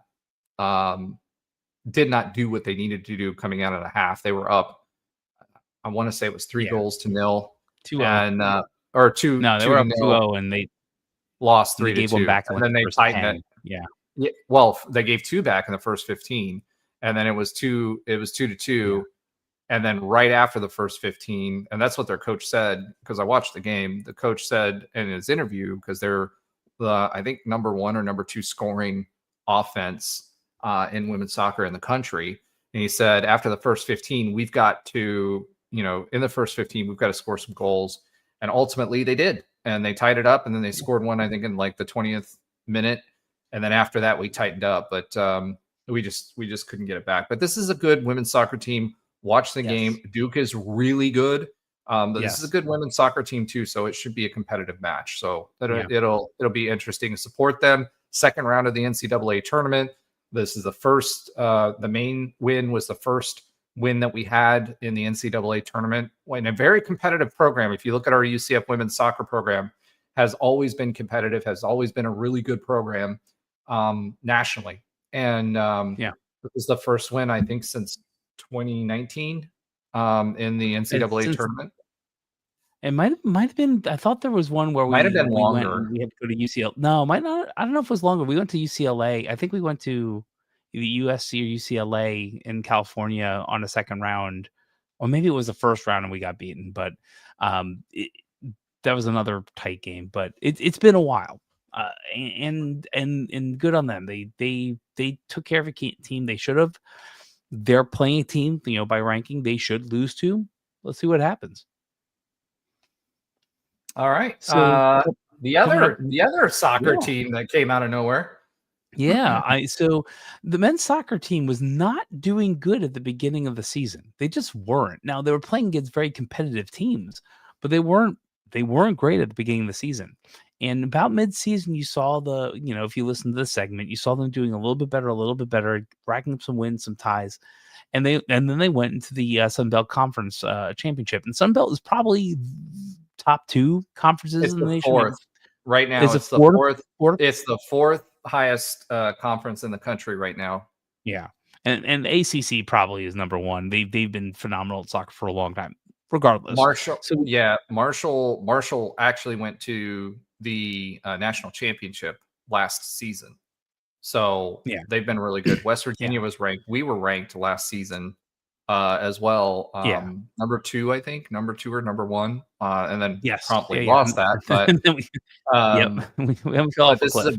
do what they needed to do coming out of the half. They were up, I want to say it was 3 goals to nil. 2-0. And or 2 No, they 2 were to up nil. 2-0 and they lost 3 they to gave 2. one back And in then the they first tightened 10. it. Yeah. Yeah, well, they gave 2 back in the first 15, and then it was 2 to 2. And then right after the first 15, and that's what their coach said, because I watched the game. The coach said in his interview, because they're I think number 1 or number 2 scoring offense in women's soccer in the country. And he said, after the first 15, we've got to, in the first 15, we've got to score some goals. And ultimately they did. And they tied it up, and then they scored one, I think, in like the 20th minute. And then after that, we tightened up. But we just couldn't get it back. But this is a good women's soccer team. Watch the game. Duke is really good. But this is a good women's soccer team too, so it should be a competitive match. So it'll be interesting to support them. Second round of the NCAA tournament. This is the first. The main win was the first win that we had in the NCAA tournament. In a very competitive program. If you look at our UCF women's soccer program, has always been competitive. Has always been a really good program nationally. And this is the first win, I think, since 2019 in the NCAA tournament. It might have been. I thought there was one where might have been longer. Went and we had to go to UCLA. No, might not. I don't know if it was longer. We went to UCLA. I think we went to the USC or UCLA in California on a second round, or maybe it was the first round and we got beaten. But that was another tight game. But it's been a while, and good on them. They took care of a team they should have. They're playing a team, by ranking they should lose to. Let's see what happens. All right. So the other soccer team that came out of nowhere. Yeah. So the men's soccer team was not doing good at the beginning of the season. They just weren't. Now they were playing against very competitive teams, but they weren't great at the beginning of the season. And about mid-season, you saw if you listen to the segment, you saw them doing a little bit better, racking up some wins, some ties. And then they went into the Sun Belt Conference Championship. And Sun Belt is probably top 2 conferences in the nation. Fourth. Right now, it's the fourth. It's the 4th highest conference in the country right now. Yeah. And the ACC probably is number 1. They've been phenomenal at soccer for a long time, regardless. Marshall actually went to the national championship last season. So they've been really good. West Virginia was ranked. We were ranked last season as well. Number 2, I think. Number 2 or number 1. And then promptly lost that. But we haven't fell off the cliff.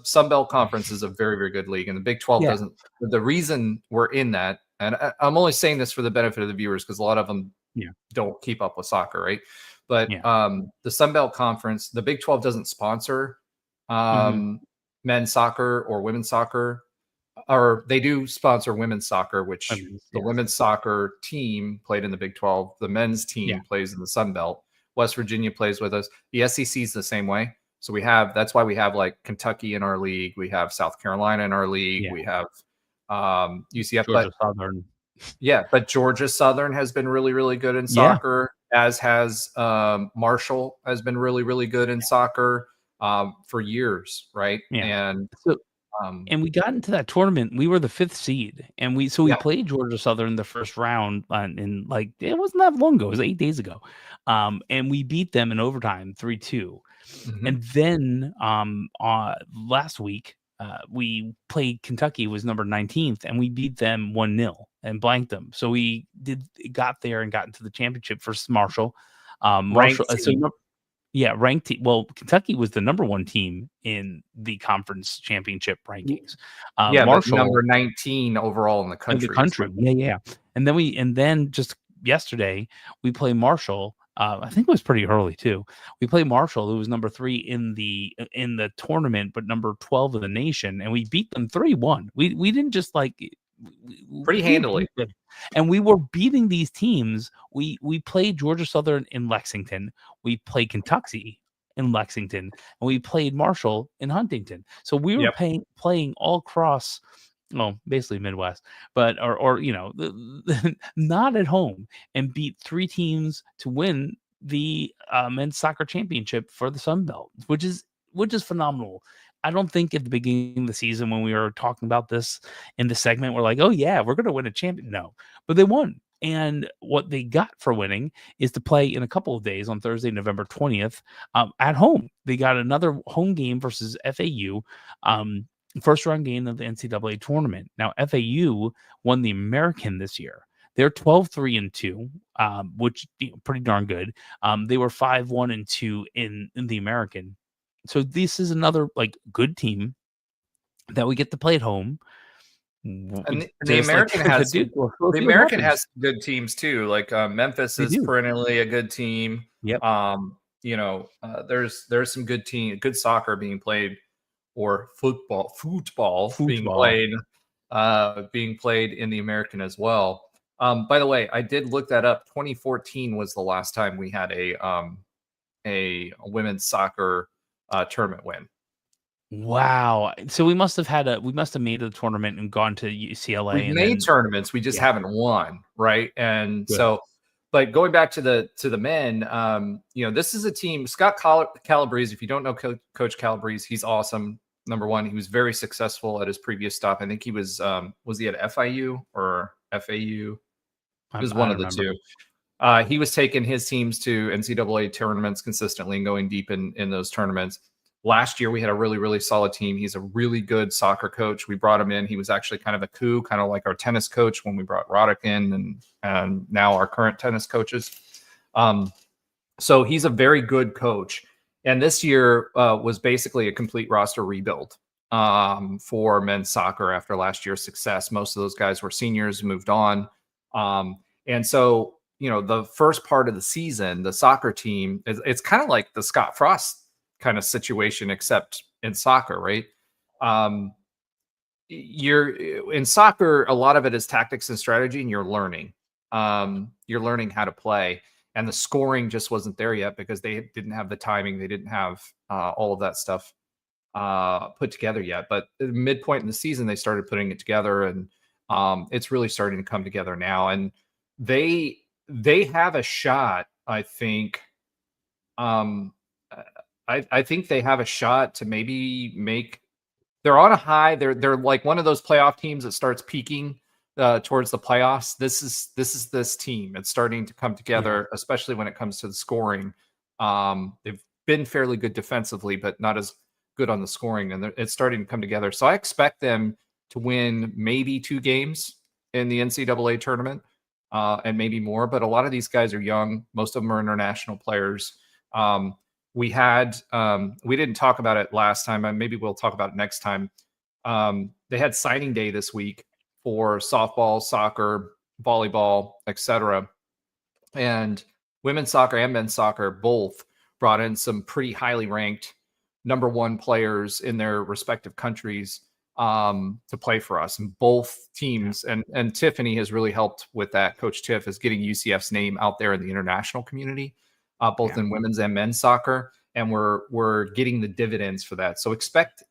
Sun Belt Conference is a very, very good league. And the Big 12 doesn't. The reason we're in that, and I'm only saying this for the benefit of the viewers because a lot of them don't keep up with soccer, right? But the Sun Belt Conference, the Big 12 doesn't sponsor men's soccer or women's soccer, or they do sponsor women's soccer, which the women's soccer team played in the Big 12. The men's team plays in the Sun Belt. West Virginia plays with us. The SEC is the same way. So that's why we have like Kentucky in our league. We have South Carolina in our league. We have UCF. Georgia Southern. Yeah, but Georgia Southern has been really, really good in soccer, as has Marshall has been really, really good in soccer for years, right? Yeah. And we got into that tournament. We were the 5th seed, and we played Georgia Southern the first round, and like it wasn't that long ago. It was 8 days ago, and we beat them in overtime 3-2. And then last week we played Kentucky, was number 19th, and we beat them 1-0 and blanked them. So we got there and got into the championship versus Marshall. Ranked team. Well, Kentucky was the number 1 team in the conference championship rankings. Marshall number 19 overall in the country. And then just yesterday we play Marshall. I think it was pretty early too. We played Marshall, who was number 3 in the tournament, but number 12 of the nation, and we beat them 3-1. We didn't just Pretty handily. And we were beating these teams. We played Georgia Southern in Lexington. We played Kentucky in Lexington, and we played Marshall in Huntington. So we were playing all across, well, basically Midwest, but or not at home, and beat 3 teams to win the men's soccer championship for the Sun Belt, which is phenomenal. I don't think at the beginning of the season when we were talking about this in the segment, we're like, oh yeah, we're going to win a champion. No, but they won. And what they got for winning is to play in a couple of days on Thursday, November 20th, at home. They got another home game versus FAU, first round game of the NCAA tournament. Now, FAU won the American this year. They're 12-3-2, which pretty darn good. They were 5-1-2 in the American. So this is another like good team that we get to play at home. And the American has the American has good teams too. Like Memphis is perennially a good team. Yep. There's some good soccer being played, or football being played in the American as well. By the way, I did look that up. 2014 was the last time we had a women's soccer tournament win. Wow. So we must have made the tournament and gone to UCLA. We've made tournaments. We just haven't won. Right. And so, but going back to the men, this is a team, Scott Calabrese. If you don't know Coach Calabrese, he's awesome. Number one, he was very successful at his previous stop. I think he was he at FIU or FAU? It was one of the two. He was taking his teams to NCAA tournaments consistently and going deep in those tournaments. Last year, we had a really, really solid team. He's a really good soccer coach. We brought him in. He was actually kind of a coup, kind of like our tennis coach when we brought Roddick in, and now our current tennis coaches. So he's a very good coach. And this year was basically a complete roster rebuild for men's soccer after last year's success. Most of those guys were seniors, moved on. And so, the first part of the season, the soccer team, it's kind of like the Scott Frost kind of situation, except in soccer, right? You're in soccer, a lot of it is tactics and strategy, and you're learning how to play. And the scoring just wasn't there yet because they didn't have the timing. They didn't have all of that stuff put together yet. But at the midpoint in the season, they started putting it together, and it's really starting to come together now. And they have a shot, I think. I think they have a shot to maybe make. They're on a high. They're like one of those playoff teams that starts peaking towards the playoffs. This is this team. It's starting to come together, especially when it comes to the scoring. They've been fairly good defensively, but not as good on the scoring, and it's starting to come together. So I expect them to win maybe 2 games in the NCAA tournament, and maybe more. But a lot of these guys are young. Most of them are international players. We didn't talk about it last time, and maybe we'll talk about it next time. They had signing day this week for softball, soccer, volleyball, etc. And women's soccer and men's soccer both brought in some pretty highly ranked number 1 players in their respective countries to play for us. And both teams, and Tiffany has really helped with that. Coach Tiff is getting UCF's name out there in the international community, both in women's and men's soccer. And we're getting the dividends for that. So expect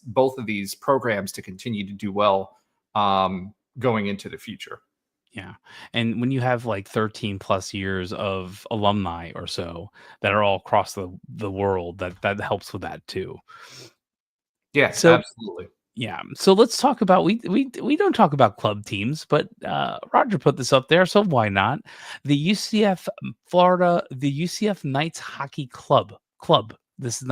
both of these programs to continue to do well going into the future. Yeah. And when you have like 13 plus years of alumni or so that are all across the world, that helps with that too. Yeah, so, absolutely. Yeah. So let's talk about, we don't talk about club teams, but Roger put this up there, so why not? The UCF Knights Hockey Club. It's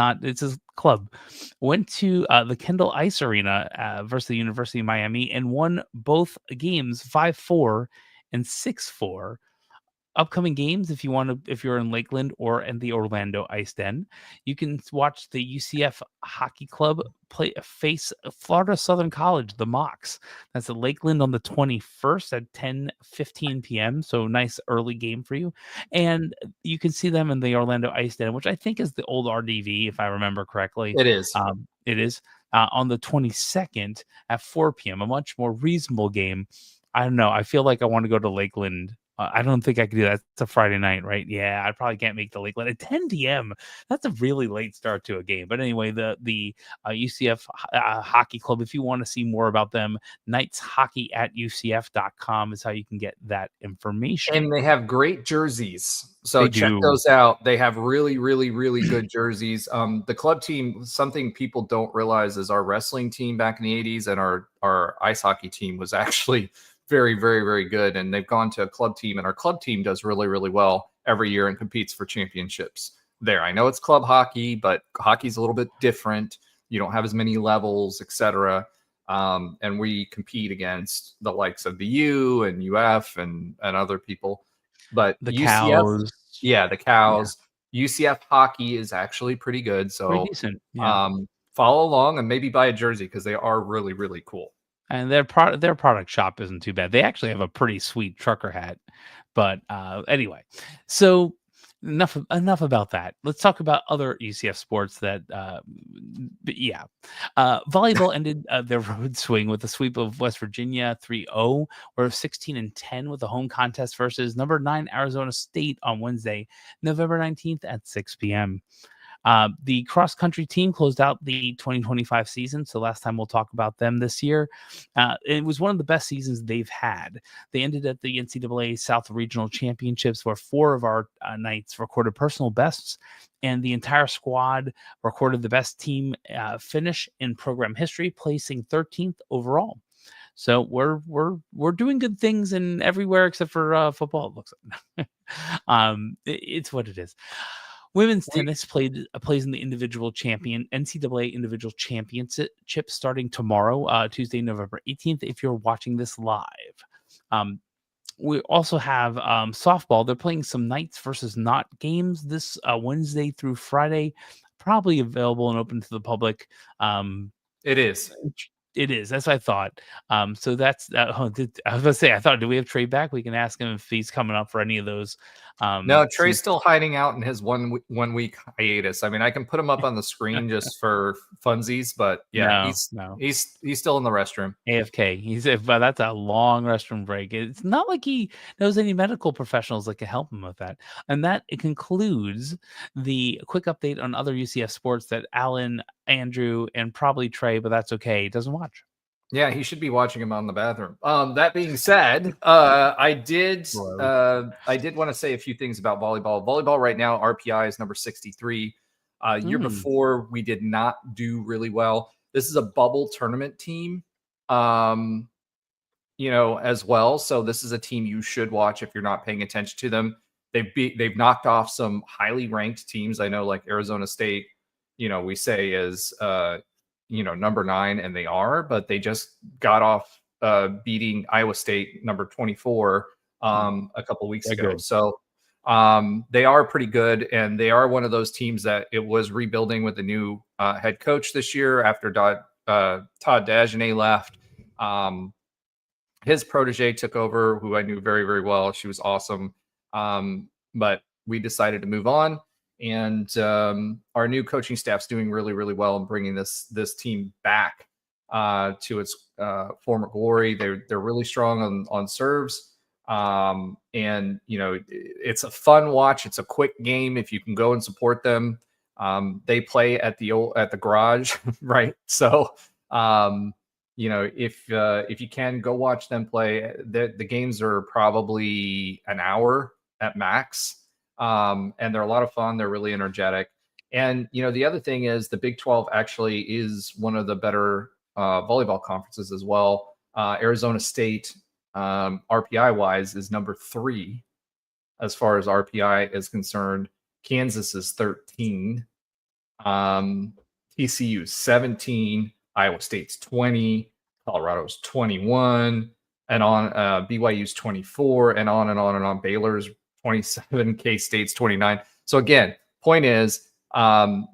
a club. Went to the Kendall Ice Arena versus the University of Miami and won both games 5-4 and 6-4. Upcoming games, if you're in Lakeland or in the Orlando Ice Den, you can watch the UCF Hockey Club face Florida Southern College, the Mocs. That's at Lakeland on the 21st at 10:15 p.m. So nice early game for you. And you can see them in the Orlando Ice Den, which I think is the old RDV, if I remember correctly. It is. It is. on the 22nd at 4 p.m., a much more reasonable game. I don't know. I feel like I want to go to Lakeland. I don't think I could do that. It's a Friday night, right? Yeah, I probably can't make the Lakeland at 10 p.m. That's a really late start to a game. But anyway, the UCF Hockey Club, if you want to see more about them, knightshockey@ucf.com is how you can get that information. And they have great jerseys. So They check do. those out. They have really, really, really good jerseys. The club team, something people don't realize is our wrestling team back in the 80s and our ice hockey team was actually very, very, very good. And they've gone to a club team, and our club team does really, really well every year and competes for championships there. I know it's club hockey, but hockey's a little bit different. You don't have as many levels, etc. And we compete against the likes of the U and UF and other people. But The UCF, Cows. yeah, the Cows. UCF hockey is actually pretty good. Pretty So decent. Yeah. follow along and maybe buy a jersey because they are really, really cool. And their product shop isn't too bad. They actually have a pretty sweet trucker hat. But anyway, so enough about that. Let's talk about other UCF sports that volleyball ended their road swing with a sweep of West Virginia 3-0, or 16-10 with a home contest versus number 9 Arizona State on Wednesday, November 19th at 6 p.m. The cross country team closed out the 2025 season. So last time we'll talk about them this year. It was one of the best seasons they've had. They ended at the NCAA South Regional Championships, where 4 of our Knights recorded personal bests, and the entire squad recorded the best team finish in program history, placing 13th overall. So we're doing good things in everywhere except for football. It looks like it's what it is. Women's tennis plays in the NCAA individual championship starting tomorrow, Tuesday, November 18th, if you're watching this live. We also have softball. They're playing some Knights versus Knott games this Wednesday through Friday, probably available and open to the public. It is. It is. That's what I thought. So that's. I was going to say. I thought, do we have Trey back? We can ask him if he's coming up for any of those. No, Trey's still hiding out in his 1 week hiatus. I mean, I can put him up on the screen just for funsies, but yeah, he's still in the restroom. AFK. But that's a long restroom break. It's not like he knows any medical professionals that can help him with that. And that it concludes the quick update on other UCF sports that Alan, Andrew, and probably Trey, but that's okay, doesn't watch. Yeah, he should be watching him on the bathroom. That being said, I did want to say a few things about volleyball. Volleyball right now, RPI is number 63. Year before, we did not do really well. This is a bubble tournament team, as well. So this is a team you should watch if you're not paying attention to them. They've knocked off some highly ranked teams. I know, like Arizona State, we say is number 9, and they are, but they just got off beating Iowa State, number 24, a couple weeks ago. Good. So they are pretty good, and they are one of those teams that it was rebuilding with the new head coach this year after Todd Dagenet left. His protege took over, who I knew very, very well. She was awesome. But we decided to move on. And our new coaching staff's doing really, really well in bringing this team back to its former glory. They're really strong on serves, and it's a fun watch. It's a quick game if you can go and support them. They play at the garage, right? So if you can go watch them play, the games are probably an hour at max. And they're a lot of fun. They're really energetic. And, the other thing is the Big 12 actually is one of the better volleyball conferences as well. Arizona State, RPI wise, is number 3 as far as RPI is concerned. Kansas is 13. TCU 17. Iowa State's 20. Colorado's 21. And on BYU's 24, and on and on and on. Baylor's 27, K-State's 29. So again, point is,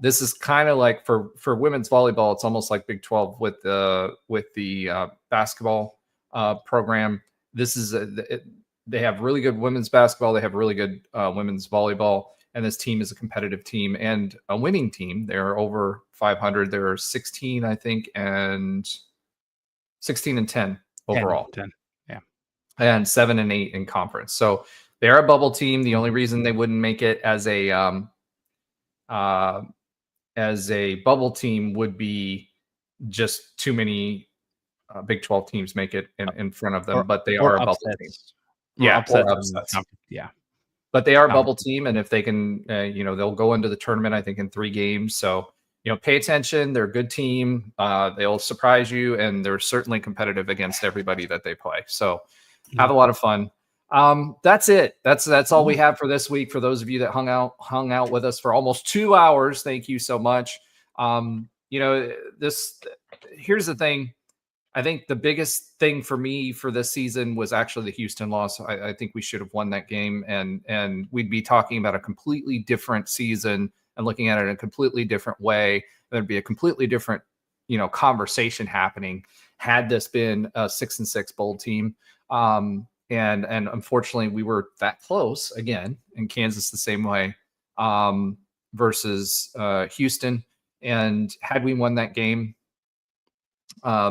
this is kind of like for women's volleyball, it's almost like Big 12 with the basketball program. This is they have really good women's basketball. They have really good women's volleyball, And this team is a competitive team and a winning team. They're over 500. They're 16, I think, and 16 and 10 overall. 10. Yeah. And 7-8 in conference. So they're a bubble team. The only reason they wouldn't make it as a bubble team would be just too many Big 12 teams make it in front of them, but they are a bubble team. Yeah, upsets. Yeah. But they are a bubble team, and if they can, they'll go into the tournament, I think, in 3 games. So, pay attention. They're a good team. They'll surprise you, and they're certainly competitive against everybody that they play. So, have a lot of fun. That's it. That's all we have for this week. For those of you that hung out with us for almost 2 hours, thank you so much. Here's the thing. I think the biggest thing for me for this season was actually the Houston loss. I think we should have won that game, and we'd be talking about a completely different season and looking at it in a completely different way. There'd be a completely different, conversation happening had this been a 6-6 bowl team. And unfortunately, we were that close again, in Kansas the same way, versus Houston. And had we won that game,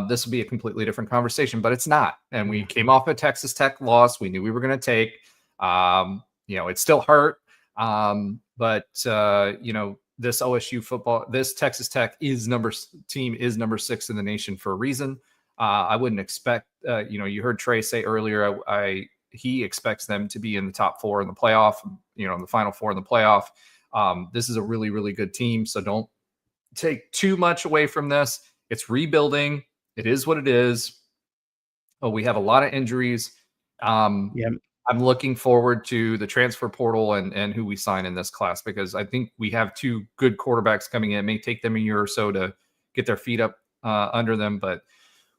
this would be a completely different conversation, but it's not. And we came off a Texas Tech loss. We knew we were going to take. It still hurt. But this OSU football, this Texas Tech team is number 6 in the nation for a reason. I wouldn't expect. You heard Trey say earlier. He expects them to be in the top 4 in the playoff. In the final 4 in the playoff. This is a really, really good team. So don't take too much away from this. It's rebuilding. It is what it is. Oh, we have a lot of injuries. I'm looking forward to the transfer portal and who we sign in this class, because I think we have 2 good quarterbacks coming in. It may take them a year or so to get their feet up under them, but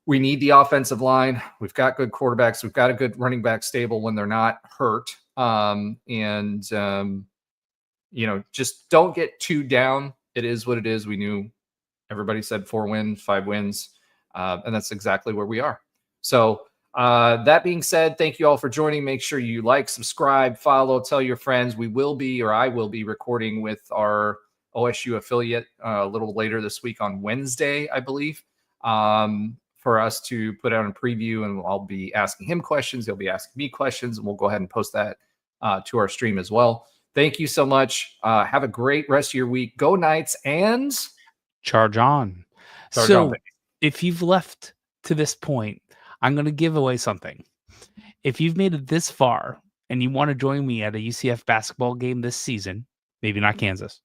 we need the offensive line. We've got good quarterbacks. We've got a good running back stable when they're not hurt. Just don't get too down. It is what it is. We knew. Everybody said 4 wins, 5 wins, and that's exactly where we are. So that being said, thank you all for joining. Make sure you like, subscribe, follow, tell your friends. I will be recording with our OSU affiliate a little later this week on Wednesday, I believe, for us to put out a preview, and I'll be asking him questions. He'll be asking me questions, and we'll go ahead and post that to our stream as well. Thank you so much. Have a great rest of your week. Go Knights, and Charge on. If you've left to this point, I'm going to give away something. If you've made it this far and you want to join me at a UCF basketball game this season, maybe not Kansas,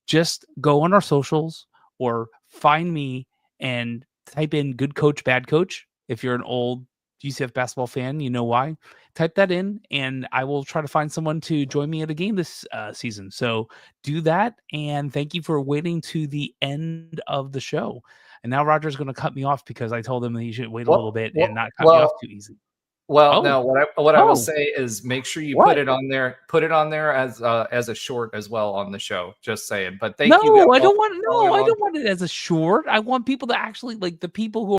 just go on our socials or find me and type in good coach, bad coach. If you're an old UCF basketball fan, you know why. Type that in, and I will try to find someone to join me at a game this season. So do that, and thank you for waiting to the end of the show. And now Roger's going to cut me off because I told him that he should wait a little bit and not cut me off too easy. Now what I will say is make sure you put it on there. Put it on there as a short as well on the show. Just saying. But thank you. I don't want it as a short. I want people to actually, like, the people who